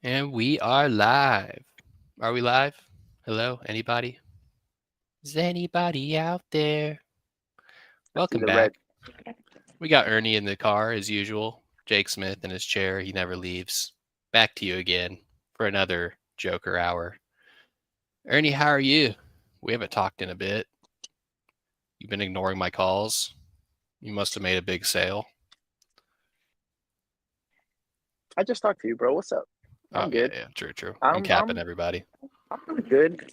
And we are live. Are we live? Hello, anybody? Is anybody out there? I see Welcome the red. back. We got Ernie in the car as usual. Jake Smith in his chair. He never leaves. Back to you again for another Joker hour. Ernie, how are you? We haven't talked in a bit. You've been ignoring my calls. You must have made a big sale. I just talked to you, bro. What's up? Oh I'm yeah, good. yeah, true, true. I'm I'm capping I'm everybody. I'm pretty good.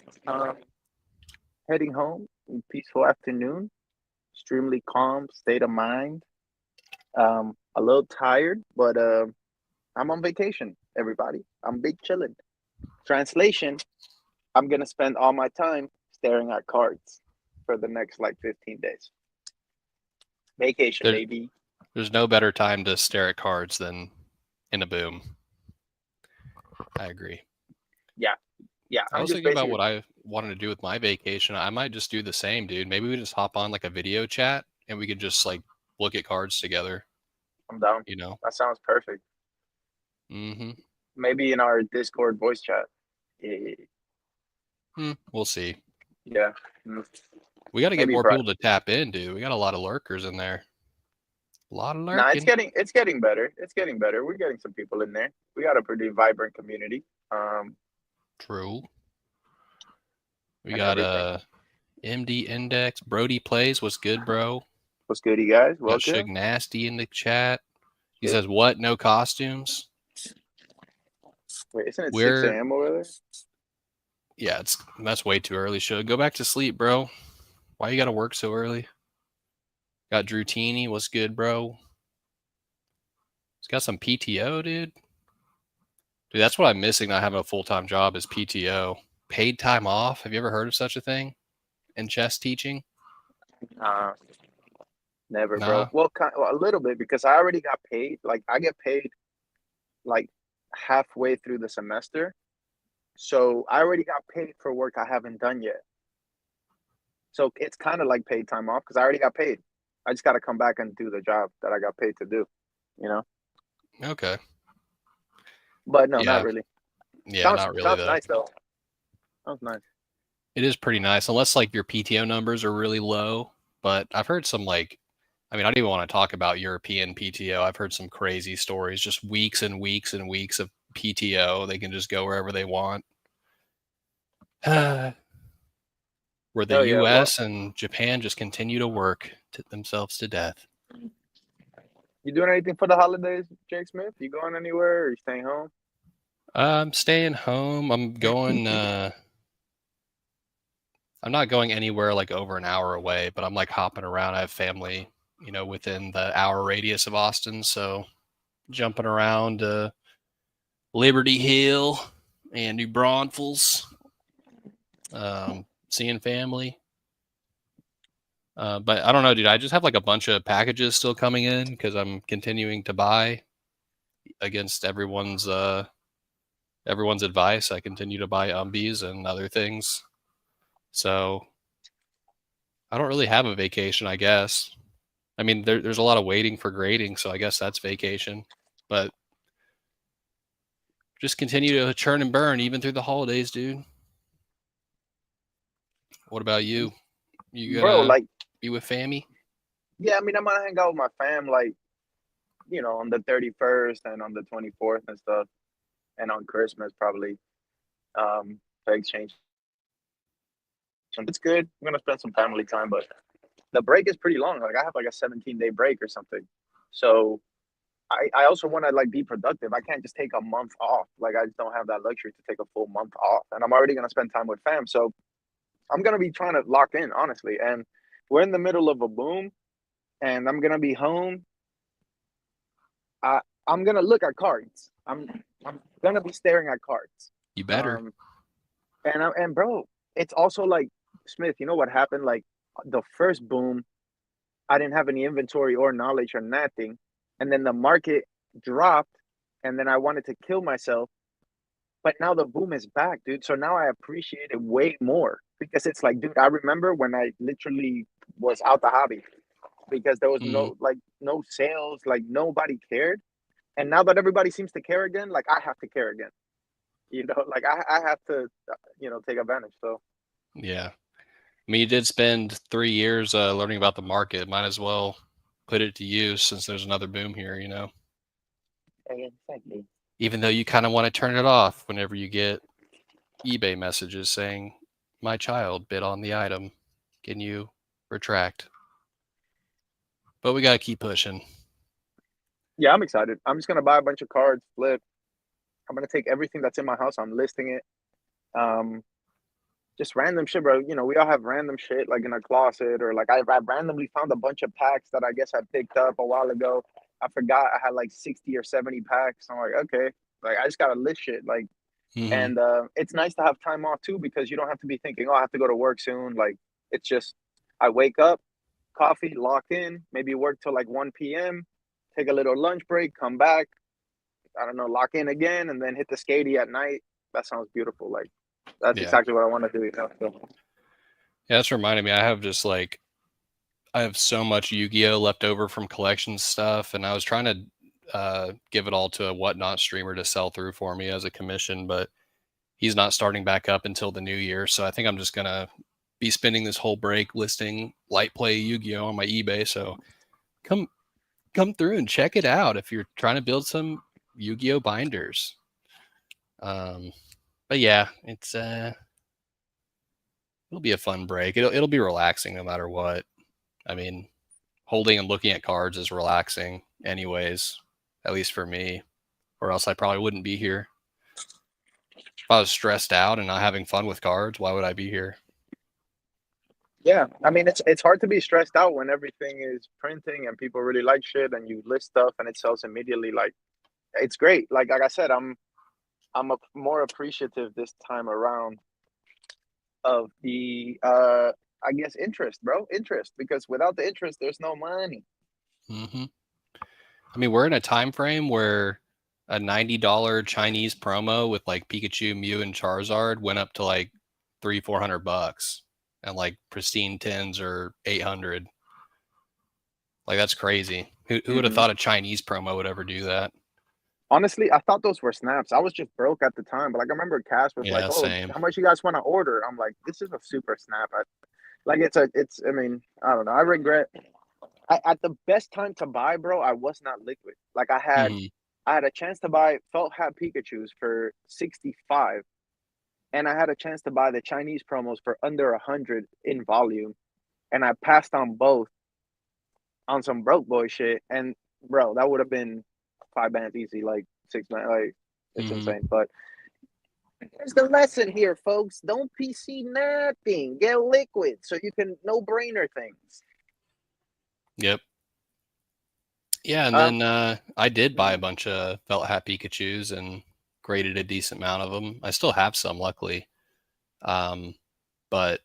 Heading home. Peaceful afternoon. Extremely calm state of mind. A little tired, but I'm on vacation. Everybody, I'm big chilling. Translation: I'm gonna spend all my time staring at cards for the next like 15 days. Vacation, There's baby. there's no better time to stare at cards than in a boom. I agree. Yeah, yeah. I I'm was just thinking about basically. what I wanted to do with my vacation. I might just do the same, dude. Maybe we just hop on like a video chat and we could just like look at cards together, I'm down. you know? That sounds perfect. Mm-hmm. Maybe in our Discord voice chat. Yeah, We'll see. yeah. Mm. We got to get Maybe more Friday. people to tap in, dude. We got a lot of lurkers in there. A lot of Nah, it's lurking. getting better. It's getting better. We're getting some people in there. We got a pretty vibrant community. True. We And got everything. MD Index. Brody Plays. What's good, bro? What's good, you guys? We got Suge Welcome. Nasty in the chat. He Shit. says, "What? No costumes? Wait, isn't it 6 We're a.m. over there? yeah. That's way too early. Suge, go back to sleep, bro. Why you got to work so early?" Got Drew Teeny. What's good, bro? He's got some PTO, dude. Dude, that's what I'm missing not having a full time job is PTO. Paid time off. Have you ever heard of such a thing in chess teaching? Uh, Never, bro. Nah. Well, a little bit because I already got paid. Like I get paid like halfway through the semester. So I already got paid for work I haven't done yet. So it's kind of like paid time off because I already got paid. I just got to come back and do the job that I got paid to do, you know? Okay. But no, not Yeah. really. Yeah, Sounds not really sounds though. nice though. Sounds nice. It is pretty nice, unless like your PTO numbers are really low. But I've heard some like, I mean, I don't even want to talk about European PTO. I've heard some crazy stories, just weeks and weeks and weeks of PTO. They can just go wherever they want. Where the Oh yeah. Well, US and Japan just continue to work to themselves to death. you doing anything for the holidays, Jake Smith? You going anywhere or you staying home? I'm staying home. I'm not going anywhere like over an hour away, but I'm like hopping around. I have family, within the hour radius of Austin, so jumping around Liberty Hill and New Braunfels, seeing family. But I don't know, dude. I just have like a bunch of packages still coming in because I'm continuing to buy against everyone's advice. I continue to buy umbies and other things. So I don't really have a vacation, I guess. I mean, there's a lot of waiting for grading, so I guess that's vacation. But just continue to churn and burn even through the holidays, dude. What about you? You Bro, gonna like, be with Fammy? yeah, I mean, I'm gonna hang out with my fam, like, on the 31st and on the 24th and stuff, and on Christmas probably, to exchange. It's good. I'm gonna spend some family time, but the break is pretty long. Like, I have like a 17-day break or something. So I also want to like be productive. I can't just take a month off. Like, I just don't have that luxury to take a full month off. And I'm already gonna spend time with fam. So I'm gonna be trying to lock in, honestly. And we're in the middle of a boom, and I'm gonna be home. I I'm gonna look at cards. I'm gonna be staring at cards. You better. Um, and bro, it's also like Smith. You know what happened? Like the first boom, I didn't have any inventory or knowledge or nothing, and then the market dropped, and then I wanted to kill myself. But now the boom is back, dude. So now I appreciate it way more because it's like, dude, I remember when I literally was out the hobby because there was Mm, no sales, like nobody cared. And now that everybody seems to care again, like I have to care again. You know, like I have to, take advantage. So Yeah. I mean, you did spend 3 years learning about the market. Might as well put it to use since there's another boom here, you know? exactly. Even though you kind of want to turn it off whenever you get eBay messages saying, my child bid on the item. Can you retract? But we got to keep pushing. Yeah, I'm excited. I'm just gonna buy a bunch of cards, flip. I'm gonna take everything that's in my house. I'm listing it. Um, just random shit, bro. You know, we all have random shit like in our closet, or like I randomly found a bunch of packs that I guess I picked up a while ago. I forgot I had like 60 or 70 packs. I'm like, okay, like I just gotta list shit. Like, Mm-hmm. and it's nice to have time off too because you don't have to be thinking, oh, I have to go to work soon. Like, it's just I wake up, coffee, lock in, maybe work till like 1 p.m., take a little lunch break, come back, I don't know, lock in again, and then hit the skatey at night. That sounds beautiful. Like, that's Yeah. exactly what I want to do. So, Yeah, that's reminding me. I have just like, I have so much Yu-Gi-Oh left over from collection stuff, and I was trying to give it all to a Whatnot streamer to sell through for me as a commission, but he's not starting back up until the new year. So I think I'm just gonna be spending this whole break listing light play Yu-Gi-Oh on my eBay. So come through and check it out if you're trying to build some Yu-Gi-Oh binders. But yeah, it's it'll be a fun break. It'll be relaxing no matter what. I mean, holding and looking at cards is relaxing anyways, at least for me, or else I probably wouldn't be here. If I was stressed out and not having fun with cards, why would I be here? yeah, I mean, it's hard to be stressed out when everything is printing and people really like shit and you list stuff and it sells immediately. Like, it's great. Like I said, I'm more appreciative this time around of the I guess interest, bro. Interest, because without the interest there's no money. Mm-hmm. I mean, we're in a time frame where a $90 Chinese promo with like Pikachu, Mew, and Charizard went up to like 300-400 bucks, and like pristine tins are 800. Like that's crazy. Who would have Hmm. thought a Chinese promo would ever do that? Honestly, I thought those were snaps. I was just broke at the time, but like I remember Cash was like, Yeah, "Oh, same. how much you guys want to order?" I'm like, "This is a super snap." Like it's. I mean, I don't know. I regret. At the best time to buy, bro, I was not liquid. Like Mm-hmm. I had a chance to buy felt hat Pikachu's for 65, and I had a chance to buy the Chinese promos for under 100 in volume, and I passed on both on some broke boy shit. And bro, that would have been 5 bands easy, like 6 man, like it's Mm-hmm. insane. But here's the lesson here, folks: don't PC nothing. Get liquid so you can no brainer things. Yep. Yeah, and Um, then I did buy a bunch of felt hat Pikachu's and graded a decent amount of them. I still have some, luckily. But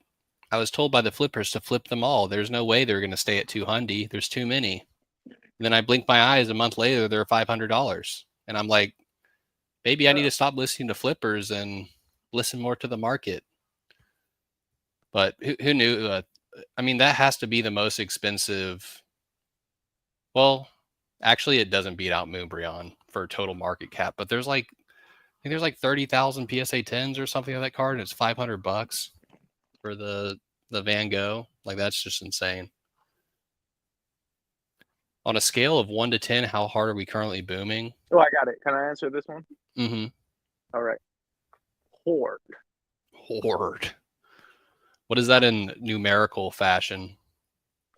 I was told by the flippers to flip them all. There's no way they're going to stay at 200. There's too many. And then I blinked my eyes a month later, they're $500. And I'm like, maybe I need yeah. to stop listening to flippers and listen more to the market. But who knew? I mean, that has to be the most expensive. Well, actually, it doesn't beat out Moonbryon for total market cap, but I think there's like 30,000 PSA 10s or something of that card, and it's $500 for the Van Gogh. Like that's just insane. On a scale of 1 to 10, how hard are we currently booming? Oh, I got it. Can I answer this one? Mm-hmm. All right. Horde. Horde. What is that in numerical fashion?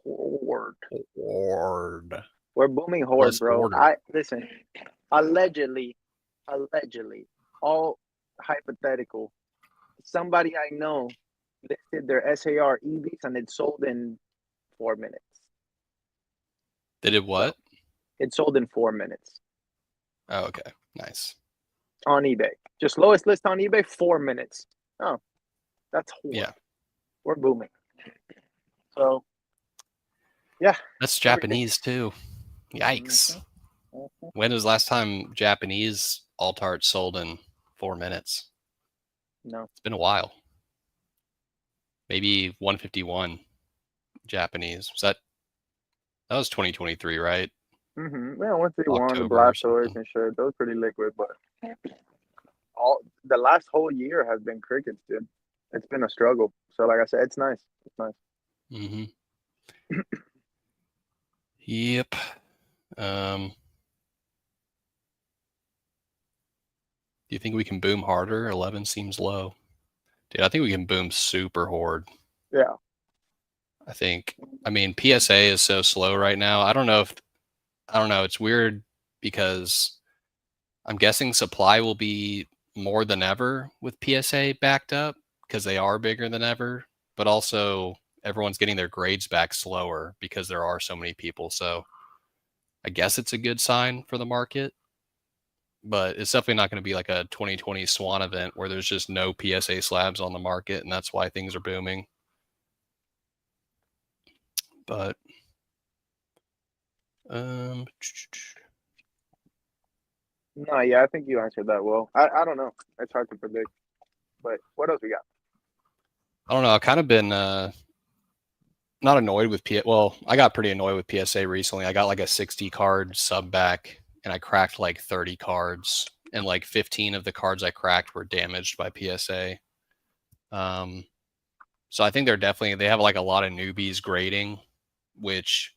Horde. Horde. We're booming horde, What's bro. order? I listen. Allegedly, all hypothetical. Somebody I know listed their SAR EVs and it sold in 4 minutes. They did So what? it sold in 4 minutes Oh, okay. Nice. on eBay. Just lowest list on eBay, 4 minutes. Oh, that's horde. Yeah. We're booming. So yeah, That's everything. Japanese too. Yikes. Mhm, mhm. When was the last time Japanese alt art sold in 4 minutes? No. It's been a while. Maybe 151 Japanese. That was 2023, right? Yeah, 131, the October or Blastoise something. and shit. Those pretty liquid, but all the last whole year has been crickets, dude. It's been a struggle. So like I said, it's nice. It's nice. Mm-hmm. Yep. Do you think we can boom harder? 11 seems low. Dude, I think we can boom super hard. Yeah. I mean, PSA is so slow right now. I don't know. It's weird because I'm guessing supply will be more than ever with PSA backed up because they are bigger than ever, but also everyone's getting their grades back slower because there are so many people. So I guess it's a good sign for the market, but it's definitely not going to be like a 2020 Swan event where there's just no PSA slabs on the market and that's why things are booming. But um No, yeah, I think you answered that well. I don't know. It's hard to predict. But what else we got? I don't know. I've kind of been not annoyed with Well, I got pretty annoyed with PSA recently. I got like a 60 card sub back and I cracked like 30 cards and like 15 of the cards I cracked were damaged by PSA. So I think they have like a lot of newbies grading, which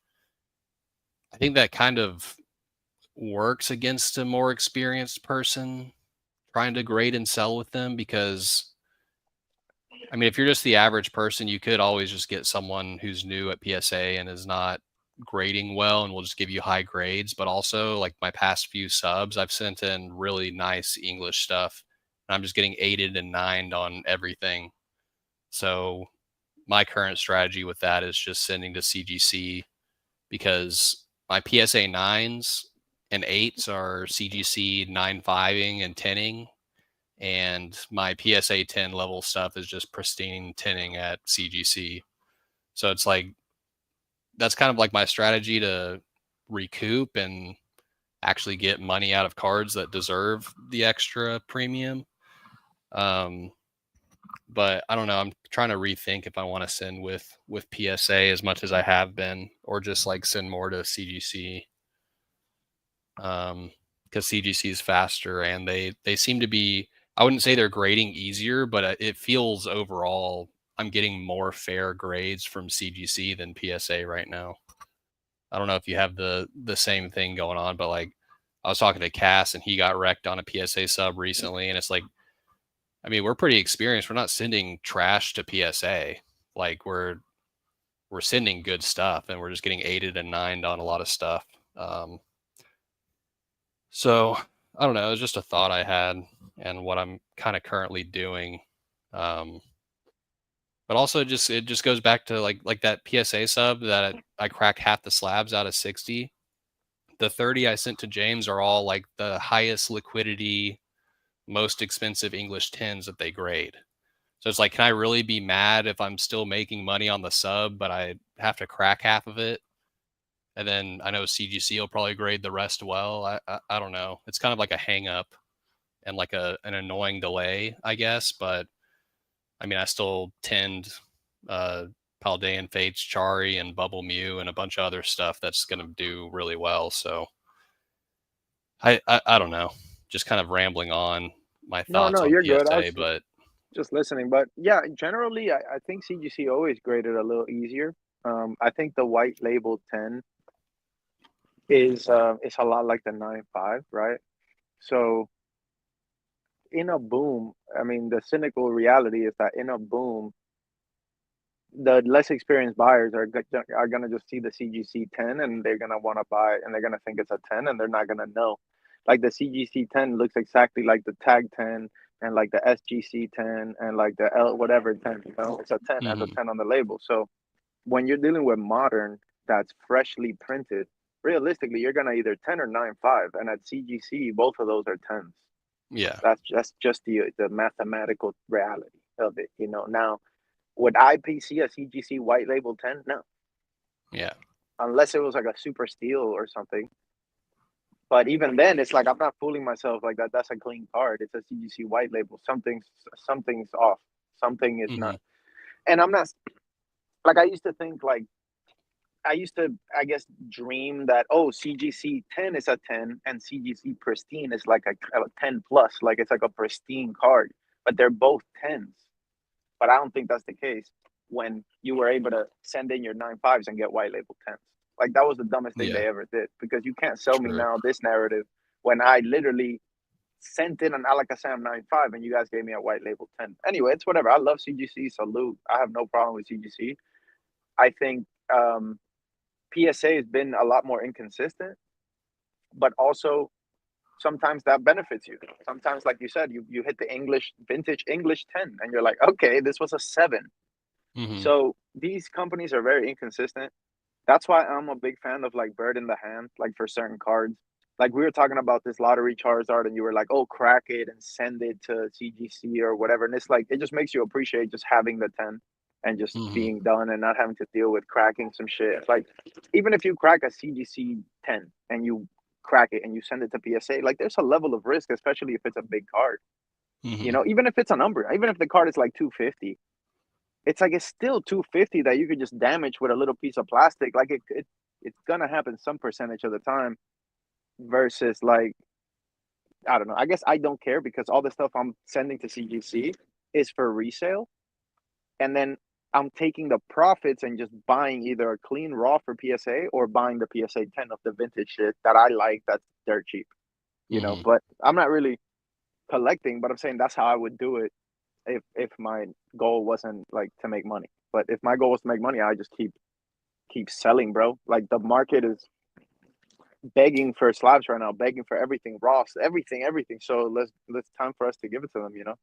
I think that kind of works against a more experienced person trying to grade and sell with them because I mean, if you're just the average person, you could always just get someone who's new at PSA and is not grading well and will just give you high grades. But also, like my past few subs, I've sent in really nice English stuff. And I'm just getting 8'd and 9'd on everything. So my current strategy with that is just sending to CGC because my PSA 9s and 8s are CGC 9.5ing and 10ing and my PSA 10 level stuff is just pristine tinning at CGC. So it's like that's kind of like my strategy to recoup and actually get money out of cards that deserve the extra premium. But I don't know. I'm trying to rethink if I want to send with PSA as much as I have been, or just like send more to CGC. Because CGC is faster and they seem to be. I wouldn't say they're grading easier, but it feels overall I'm getting more fair grades from CGC than PSA right now. I don't know if you have the same thing going on, but like I was talking to Cass and he got wrecked on a PSA sub recently, and it's like, I mean, we're pretty experienced. We're not sending trash to PSA. Like we're sending good stuff, and we're just getting 8'd and 9'd on a lot of stuff. So I don't know. It was just a thought I had, and what I'm kind of currently doing. But also, it just goes back to like that PSA sub that I cracked half the slabs out of 60. The 30 I sent to James are all like the highest liquidity, most expensive English 10s that they grade. So it's like, can I really be mad if I'm still making money on the sub, but I have to crack half of it? And then I know CGC will probably grade the rest well. I don't know. It's kind of like a hang up and like an annoying delay, I guess. But I mean, I still tend Paldean Fates, Chari, and Bubble Mew, and a bunch of other stuff that's going to do really well. So I don't know. Just kind of rambling on my No, thoughts no, on you're good. I PSA, was but just listening. But yeah, generally, I think CGC always graded a little easier. I think the white label 10 is a lot like the 9.5, right? So in a boom, I mean, the cynical reality is that in a boom, the less experienced buyers are gonna just see the CGC 10 and they're gonna want to buy and they're gonna think it's a 10 and they're not gonna know. Like the CGC 10 looks exactly like the tag 10 and like the SGC 10 and like the L whatever 10, you know, it's a 10 as a mm-hmm. 10 on the label. So when you're dealing with modern that's freshly printed, realistically you're gonna either 10 or 9.5, and at CGC both of those are 10s. Yeah, That's just the mathematical reality of it, you know. Now would IPC a CGC white label 10? No, yeah, unless it was like a super steel or something. But even then, it's like I'm not fooling myself like that. That's a clean card. It's a CGC white label. Something's off. Something is mm-hmm. not. And I'm not like I used to think like I used to, I guess, dream that, oh, CGC 10 is a 10 and CGC Pristine is like a 10 plus, like it's like a pristine card, but they're both 10s. But I don't think that's the case when you were able to send in your 9.5s and get white label 10s. Like that was the dumbest thing Yeah, they ever did, because you can't sell me true. now this narrative when I literally sent in an Alakazam 9.5 and you guys gave me a white label 10. Anyway, it's whatever. I love CGC. Salute. I have no problem with CGC. I think PSA has been a lot more inconsistent, but also sometimes that benefits you. Sometimes, like you said, you hit the English vintage English 10 and you're like, okay, this was a 7. Hmm. So these companies are very inconsistent. That's why I'm a big fan of like bird in the hand, like for certain cards. Like we were talking about this lottery Charizard, and you were like, "Oh, crack it and send it to CGC or whatever." And it's like it just makes you appreciate just having the 10 and just Hmm. being done and not having to deal with cracking some shit. It's like even if you crack a CGC 10 and you crack it and you send it to PSA, like there's a level of risk, especially if it's a big card. You Hmm. know, even if it's a number, even if the card is like 250, it's like it's still 250 that you could just damage with a little piece of plastic. Like it's gonna happen some percentage of the time versus like I don't know. I guess I don't care because all the stuff I'm sending to CGC is for resale, and then I'm taking the profits and just buying either a clean raw for PSA or buying the PSA 10 of the vintage shit that I like that's dirt cheap, you know. Hmm. But I'm not really collecting, but I'm saying that's how I would do it if my goal wasn't like to make money. But if my goal was to make money, I just keep selling, bro. Like the market is begging for slabs right now, begging for everything, Ross, everything, everything. So let's time for us to give it to them, you know.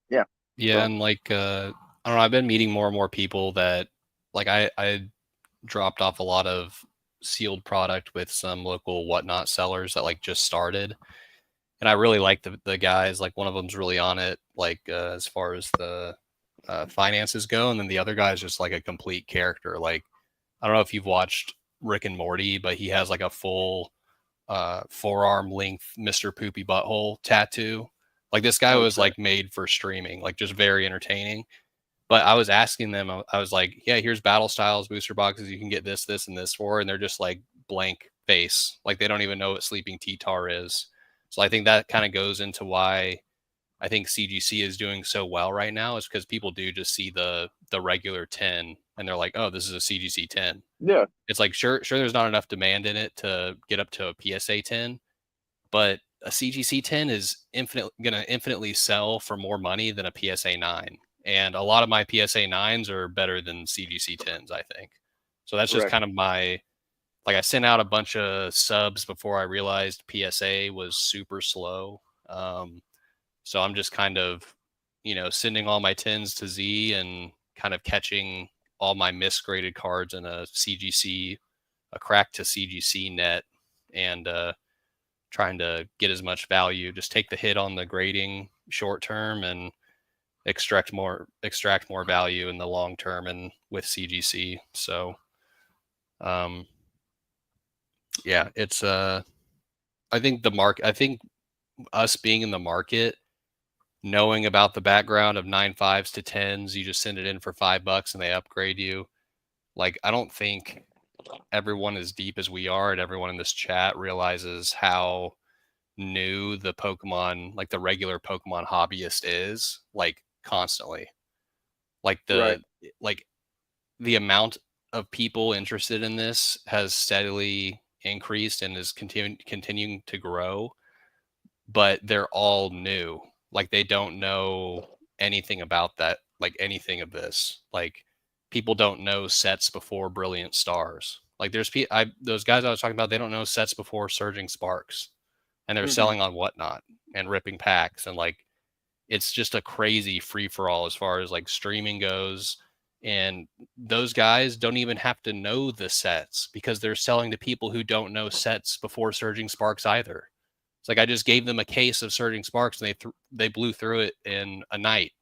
Yeah. Yeah, So and like I don't know, I've been meeting more and more people that like I dropped off a lot of sealed product with some local whatnot sellers that like just started, and I really like the guys. Like one of them's really on it, like as far as the finances go, and then the other guy's just like a complete character. Like I don't know if you've watched Rick and Morty, but he has like a full forearm length Mr. Poopy Butthole tattoo. Like this guy oh was shit. like made for streaming, like just very entertaining. But I was asking them, I was like, yeah, here's battle styles, booster boxes. You can get this, this, and this for. And they're just like blank face. Like they don't even know what Sleeping T-Tar is. So I think that kind of goes into why I think CGC is doing so well right now is because people do just see the regular 10 and they're like, oh, this is a CGC 10. Yeah. It's like sure there's not enough demand in it to get up to a PSA 10, but a CGC 10 is gonna infinitely sell for more money than a PSA 9. And a lot of my PSA 9s are better than CGC 10s, I think. So that's just Right. kind of my like I sent out a bunch of subs before I realized PSA was super slow. So I'm just kind of, sending all my 10s to Z and kind of catching all my misgraded cards in a CGC, a crack to CGC net, and trying to get as much value. Just take the hit on the grading short term and extract more value in the long term and with CGC. So um, yeah, it's I think the market. I think us being in the market, knowing about the background of 9.5s to 10s, you just send it in for $5 and they upgrade you. Like I don't think everyone as deep as we are and everyone in this chat realizes how new the Pokemon, like the regular Pokemon hobbyist is, like constantly. Like Right. like the amount of people interested in this has steadily increased and is continuing to grow, but they're all new. Like they don't know anything about that, like anything of this. Like people don't know sets before Brilliant Stars. Like those guys I was talking about, they don't know sets before Surging Sparks, and they're Mm-hmm. selling on Whatnot and ripping packs, and like it's just a crazy free for all as far as like streaming goes. And those guys don't even have to know the sets because they're selling to people who don't know sets before Surging Sparks either. It's like I just gave them a case of Surging Sparks and they blew through it in a night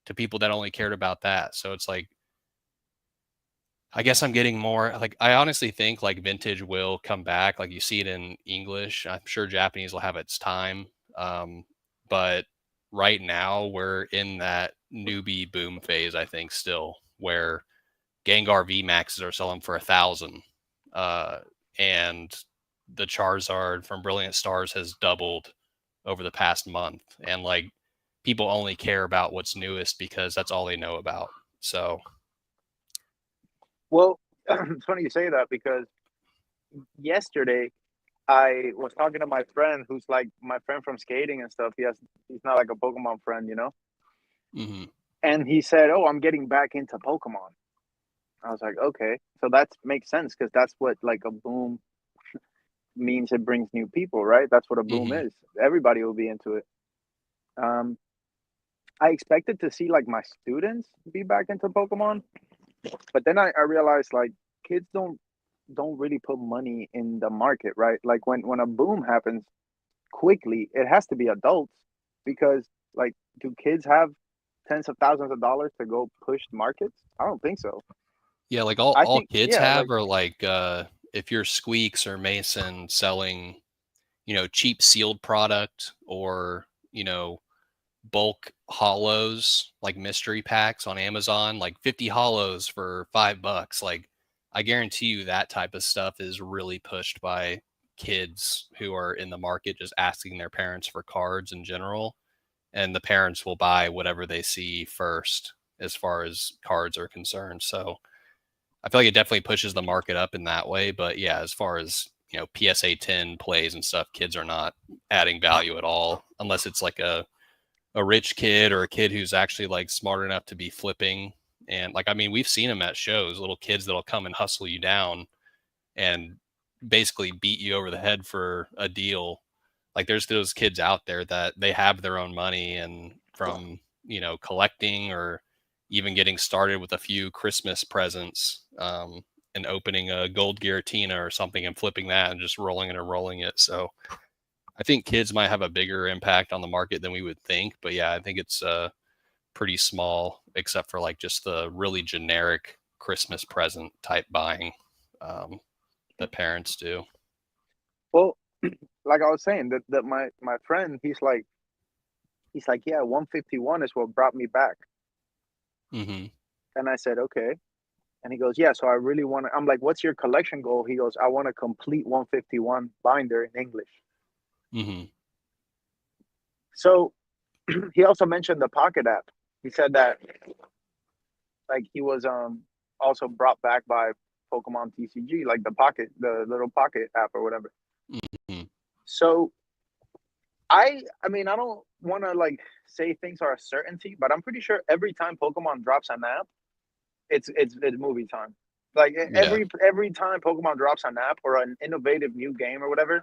to people that only cared about that. So it's like I guess I'm getting more like I honestly think like vintage will come back. Like you see it in English. I'm sure Japanese will have its time. But right now we're in that newbie boom phase, I think, still where Gengar V Maxes are selling for 1,000, and the Charizard from Brilliant Stars has doubled over the past month, and like people only care about what's newest because that's all they know about. So Well, it's funny you say that because yesterday I was talking to my friend who's like my friend from skating and stuff. He's not like a Pokemon friend, you know? mm-hmm. And he said, "Oh, I'm getting back into Pokemon." I was like, "Okay." So that makes sense because that's what like a boom means, it brings new people, right? That's what a boom Mm-hmm. is. Everybody will be into it. Um I expected to see like my students be back into Pokemon, but then I realized like kids don't really put money in the market, right? Like when a boom happens quickly, it has to be adults because like do kids have tens of thousands of dollars to go push markets? I don't think so. Yeah, like I all think kids yeah, have like are like if you're Squeaks or Mason selling, cheap sealed product or, bulk hollows like mystery packs on Amazon, like 50 hollows for $5. Like I guarantee you that type of stuff is really pushed by kids who are in the market just asking their parents for cards in general. And the parents will buy whatever they see first as far as cards are concerned. So I feel like it definitely pushes the market up in that way. But yeah, as far as PSA 10 plays and stuff, kids are not adding value at all unless it's like a rich kid or a kid who's actually like smart enough to be flipping. And like, I mean, we've seen them at shows, little kids that'll come and hustle you down and basically beat you over the head for a deal. Like there's those kids out there that they have their own money and from, collecting or even getting started with a few Christmas presents, and opening a gold Giratina or something and flipping that and just rolling it and rolling it. So I think kids might have a bigger impact on the market than we would think, but yeah, I think it's pretty small, except for like just the really generic Christmas present type buying, um, that parents do. well, like I was saying, that my friend, he's like, yeah, 151 is what brought me back. Mm-hmm. And I said, okay. And he goes, yeah, so I really want to. I'm like, what's your collection goal? He goes, I want to complete 151 binder in English. Mm-hmm. So he also mentioned the Pocket app. He said that like he was also brought back by Pokemon TCG, like the little Pocket app or whatever. Mm-hmm. So I mean I don't want to like say things are a certainty, but I'm pretty sure every time Pokemon drops an app, it's movie time. Like Yeah. every time Pokemon drops an app or an innovative new game or whatever,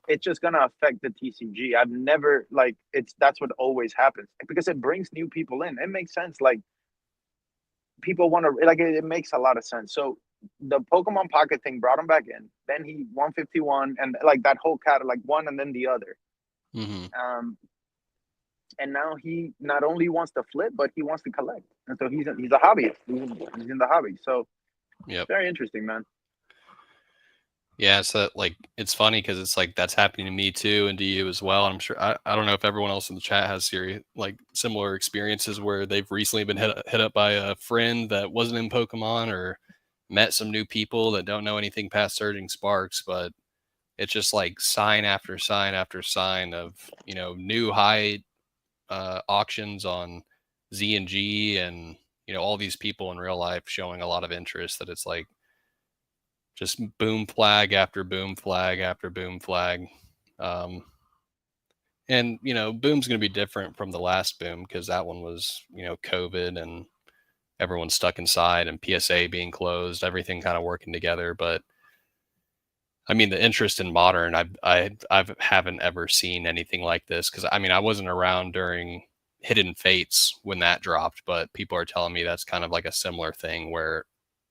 it's just gonna affect the TCG. I've never like it's that's what always happens because it brings new people in. It makes sense. Like people want to like it makes a lot of sense. So the Pokemon Pocket thing brought him back in. Then he 151 and like that whole cat like one and then the other. Mm-hmm. Um, and now he not only wants to flip, but he wants to collect. And so he's a hobbyist. He's in the hobby. So Yep. very interesting, man. Yeah, so like it's funny because it's like that's happening to me too and to you as well. I'm sure I don't know if everyone else in the chat has like similar experiences where they've recently been hit up by a friend that wasn't in Pokemon or met some new people that don't know anything past Surging Sparks, but it's just like sign after sign after sign of new high auctions on Z and G and all these people in real life showing a lot of interest that it's like just boom flag after boom flag after boom flag. Um, and boom's going to be different from the last boom because that one was COVID and everyone's stuck inside and PSA being closed, everything kind of working together. But I mean, the interest in modern, I haven't ever seen anything like this because I mean, I wasn't around during Hidden Fates when that dropped, but people are telling me that's kind of like a similar thing where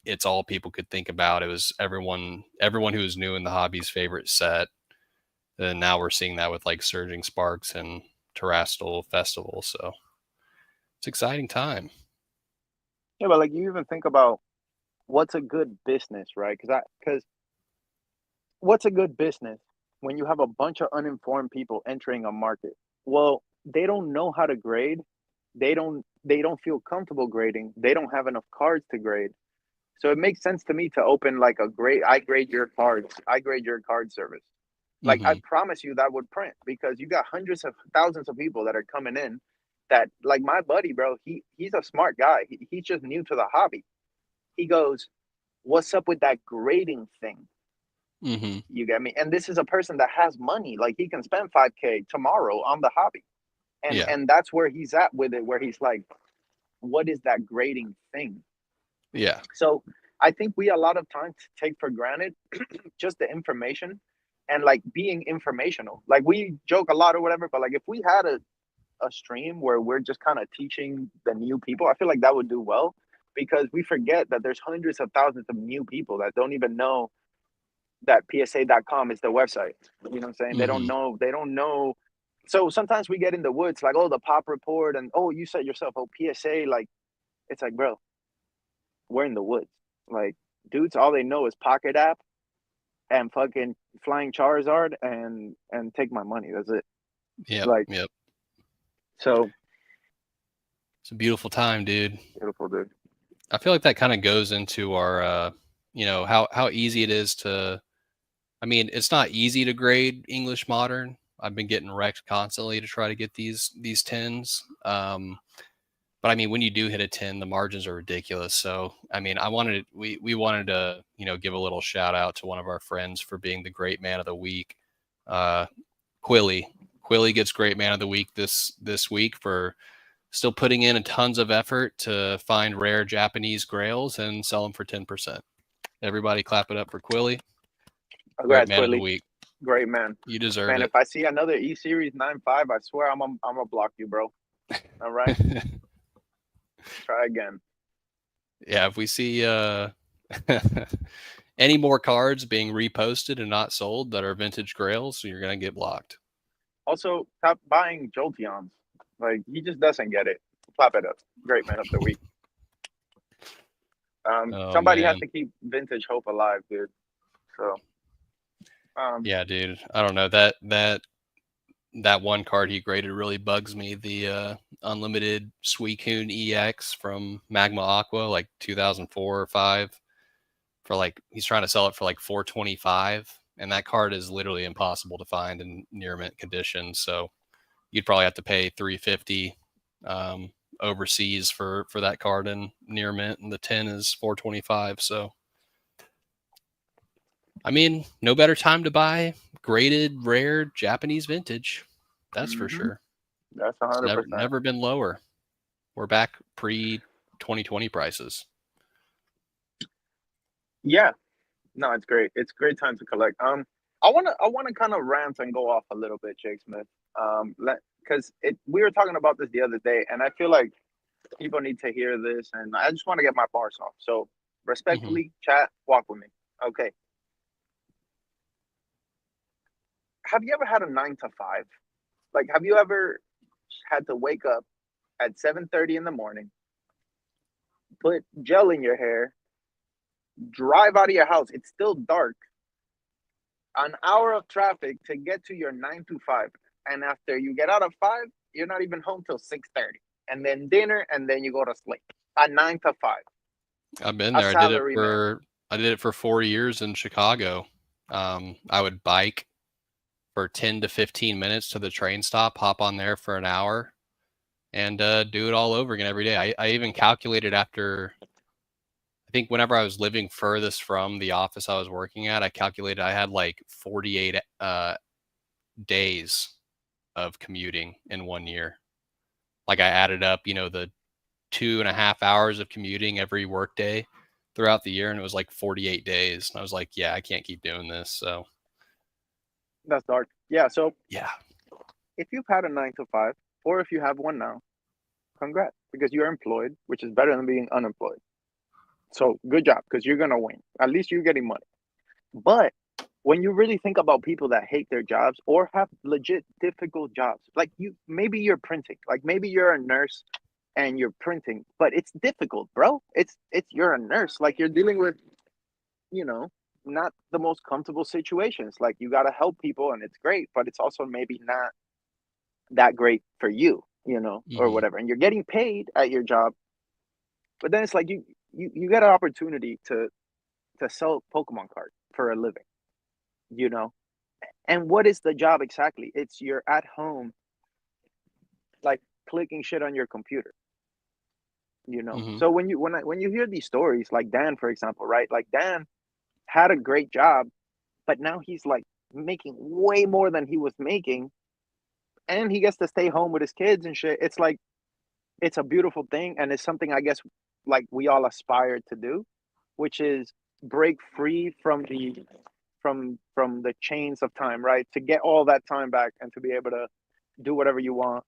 it's all people could think about. It was everyone who was new in the hobby's favorite set. And now we're seeing that with like Surging Sparks and Terrastal Festival. So it's exciting time. Yeah, but like you even think about what's a good business, right? Because what's a good business when you have a bunch of uninformed people entering a market? Well, they don't know how to grade. They don't feel comfortable grading. They don't have enough cards to grade. So it makes sense to me to open like I grade your cards, I grade your card service. Like I Hmm. promise you that would print because you got hundreds of thousands of people that are coming in that like my buddy, bro, he's a smart guy. He's just new to the hobby. He goes, "What's up with that grading thing?" Hmm. You get me? And this is a person that has money. Like he can spend 5K tomorrow on the hobby. Yeah. And that's where he's at with it, where he's like, what is that grading thing? Yeah. So I think we a lot of times take for granted just the information and like being informational. Like we joke a lot or whatever, but like if we had a stream where we're just kind of teaching the new people, I feel like that would do well because we forget that there's hundreds of thousands of new people that don't even know that PSA.com is the website. You know what I'm saying? Hmm. They don't know. So sometimes we get in the woods like, oh, the pop report and oh, you said yourself, oh, PSA, like it's like, bro, we're in the woods. Like, dudes, all they know is Pocket App and fucking Flying Charizard and take my money. That's it. Yep. Like, Yep. so It's a beautiful time, dude. beautiful, dude. I feel like that kind of goes into our, how easy it is to. I mean, it's not easy to grade English modern. I've been getting wrecked constantly to try to get these tens. But I mean, when you do hit a 10, the margins are ridiculous. So, I mean, we wanted to, give a little shout out to one of our friends for being the great man of the week. Uh, Quilly. Quilly gets great man of the week this week for still putting in a tons of effort to find rare Japanese grails and sell them for 10%. Everybody clap it up for Quilly. Great Congrats, man of the Quilly. week. Great man. You deserve Man, it. if I see another E Series 9.5, I swear I'm gonna block you, bro. All right, try again. Yeah, if we see any more cards being reposted and not sold that are vintage grails, you're gonna get blocked. Also, stop buying Jolteons. Like he just doesn't get it. Clap it up. Great man of the week. Oh Somebody has man. to keep vintage hope alive, dude. So, Yeah, dude. I don't know. That one card he graded really bugs me. The unlimited Suicune EX from Magma Aqua, like 2004 or 5, for like he's trying to sell it for like 425, and that card is literally impossible to find in near mint condition. So you'd probably have to pay 350 overseas for that card in near mint, and the 10 is 425. So I mean, no better time to buy graded rare Japanese vintage. That's for mm-hmm. sure. That's It's 100%. never been lower. We're back pre 2020 prices. Yeah, no, it's great. It's a great time to collect. I wanna kind of rant and go off a little bit, Jake Smith. Because it we were talking about this the other day, and I feel like people need to hear this, and I just want to get my bars off. So Hmm. respectfully, chat, walk with me. Okay. Have you ever had a 9 to 5? Like, have you ever had to wake up at 7:30 in the morning, put gel in your hair, drive out of your house? It's still dark, an hour of traffic to get to your 9 to 5, and after you get out of 5, you're not even home till 6:30, and then dinner, and then you go to sleep. At 9 to 5, I've been a there. salary man. I did it for 4 years in Chicago. I would bike for 10 to 15 minutes to the train stop, hop on there for an hour, and do it all over again every day. I even calculated after, I think whenever I was living furthest from the office I was working at, I calculated I had like 48 days of commuting in 1 year. Like I added up, the 2.5 hours of commuting every workday throughout the year, and it was like 48 days. And I was like, yeah, I can't keep doing this. So That's dark. Yeah. So yeah. if you've had a 9 to 5, or if you have one now, congrats, because you're employed, which is better than being unemployed. So good job, because you're gonna win. At least you're getting money. But when you really think about people that hate their jobs or have legit difficult jobs, like maybe you're printing, like maybe you're a nurse and you're printing, but it's difficult, bro. It's you're a nurse, like you're dealing with, you know, not the most comfortable situations. Like you got to help people, and it's great, but it's also maybe not that great for you, or Hmm. whatever. And you're getting paid at your job, but then it's like you get an opportunity to sell Pokemon cards for a living, you know. And what is the job exactly? It's you're at home, like clicking shit on your computer, you know. Hmm. So when you hear these stories, like Dan, for example, right? Like Dan had a great job, but now he's like making way more than he was making, and he gets to stay home with his kids and shit. It's like it's a beautiful thing, and it's something I guess like we all aspire to do, which is break free from the chains of time, right? To get all that time back and to be able to do whatever you want,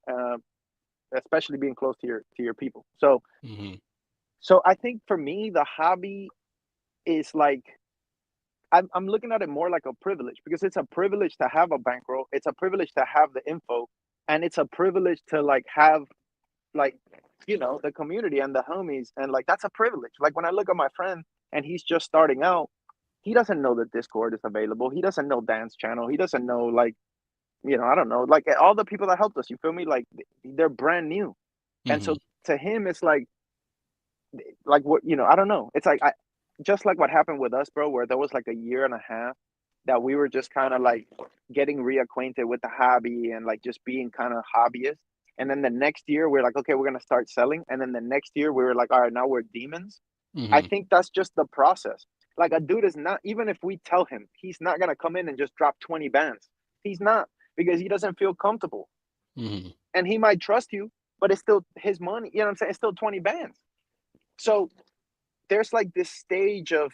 especially being close to your people. So Hmm. so I think for me the hobby is like I'm looking at it more like a privilege because it's a privilege to have a bankroll, it's a privilege to have the info, and it's a privilege to like have like the community and the homies, and like that's a privilege. Like when I look at my friend and he's just starting out, he doesn't know that Discord is available, he doesn't know dance channel, he doesn't know like I don't know, like all the people that helped us, you feel me, like they're brand new. And Hmm. so to him it's like what I don't know, it's like I just like what happened with us, bro, where there was like a year and a half that we were just kind of like getting reacquainted with the hobby and like just being kind of hobbyists. And then the next year we're like, okay, we're gonna start selling. And then the next year we were like, all right, now we're demons. I Hmm. think that's just the process. Like a dude is not, even if we tell him he's not gonna come in and just drop 20 bands, he's not, because he doesn't feel comfortable. Hmm. And he might trust you, but it's still his money. You know what I'm saying? It's still 20 bands. So there's like this stage of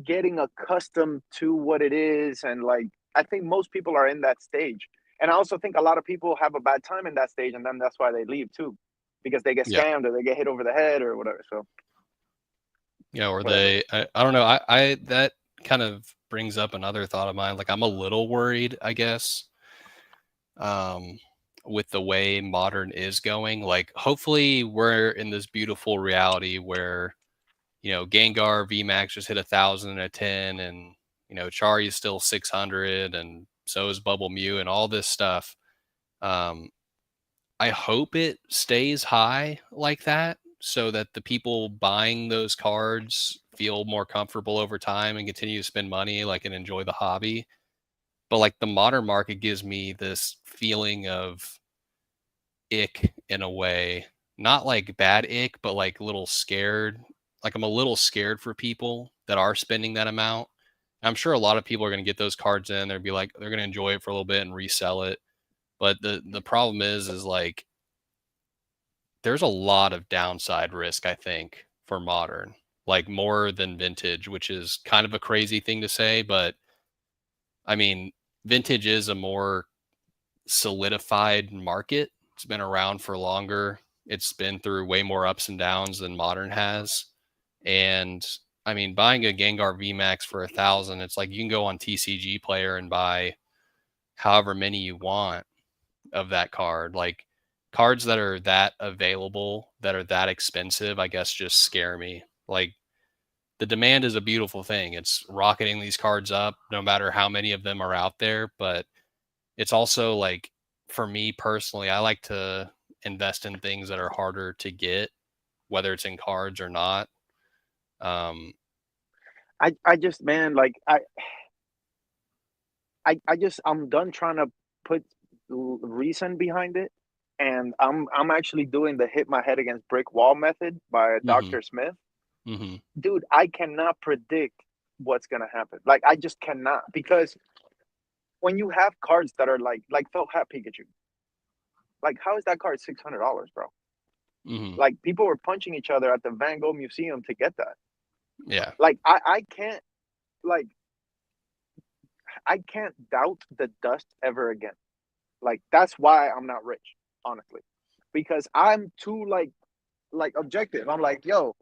getting accustomed to what it is, and like I think most people are in that stage. And I also think a lot of people have a bad time in that stage, and then that's why they leave too, because they get Yeah. scammed or they get hit over the head or whatever. So Yeah. Or whatever. I don't know. I, that kind of brings up another thought of mine. Like I'm a little worried, I guess, um, with the way modern is going. Like hopefully we're in this beautiful reality where, Gengar VMAX just hit 1,010 and, Chari is still 600 and so is Bubble Mew and all this stuff. Um, I hope it stays high like that so that the people buying those cards feel more comfortable over time and continue to spend money like and enjoy the hobby. But like the modern market gives me this feeling of ick in a way, not like bad ick, but like a little scared. Like I'm a little scared for people that are spending that amount. I'm sure a lot of people are going to get those cards in. They'll be like, they're going to enjoy it for a little bit and resell it. But the problem is like there's a lot of downside risk, I think, for modern, like more than vintage, which is kind of a crazy thing to say. But I mean, vintage is a more solidified market. It's been around for longer. It's been through way more ups and downs than modern has. And I mean, buying a Gengar VMAX for 1,000, it's like you can go on TCG Player and buy however many you want of that card. Like cards that are that available, that are that expensive, I guess just scare me. Like the demand is a beautiful thing. It's rocketing these cards up no matter how many of them are out there, but it's also like for me personally, I like to invest in things that are harder to get, whether it's in cards or not. Um, I just, man, like I just I'm done trying to put reason behind it, and I'm actually doing the hit my head against brick wall method by mhm, Dr. Smith. mhm, Dude, I cannot predict what's gonna happen. Like I just cannot, because when you have cards that are like Felt Hat Pikachu, like how is that card $600, bro? mhm, Like people were punching each other at the Van Gogh Museum to get that. yeah, Like I can't, like I can't doubt the dust ever again. Like that's why I'm not rich, honestly, because I'm too like objective. I'm like, yo,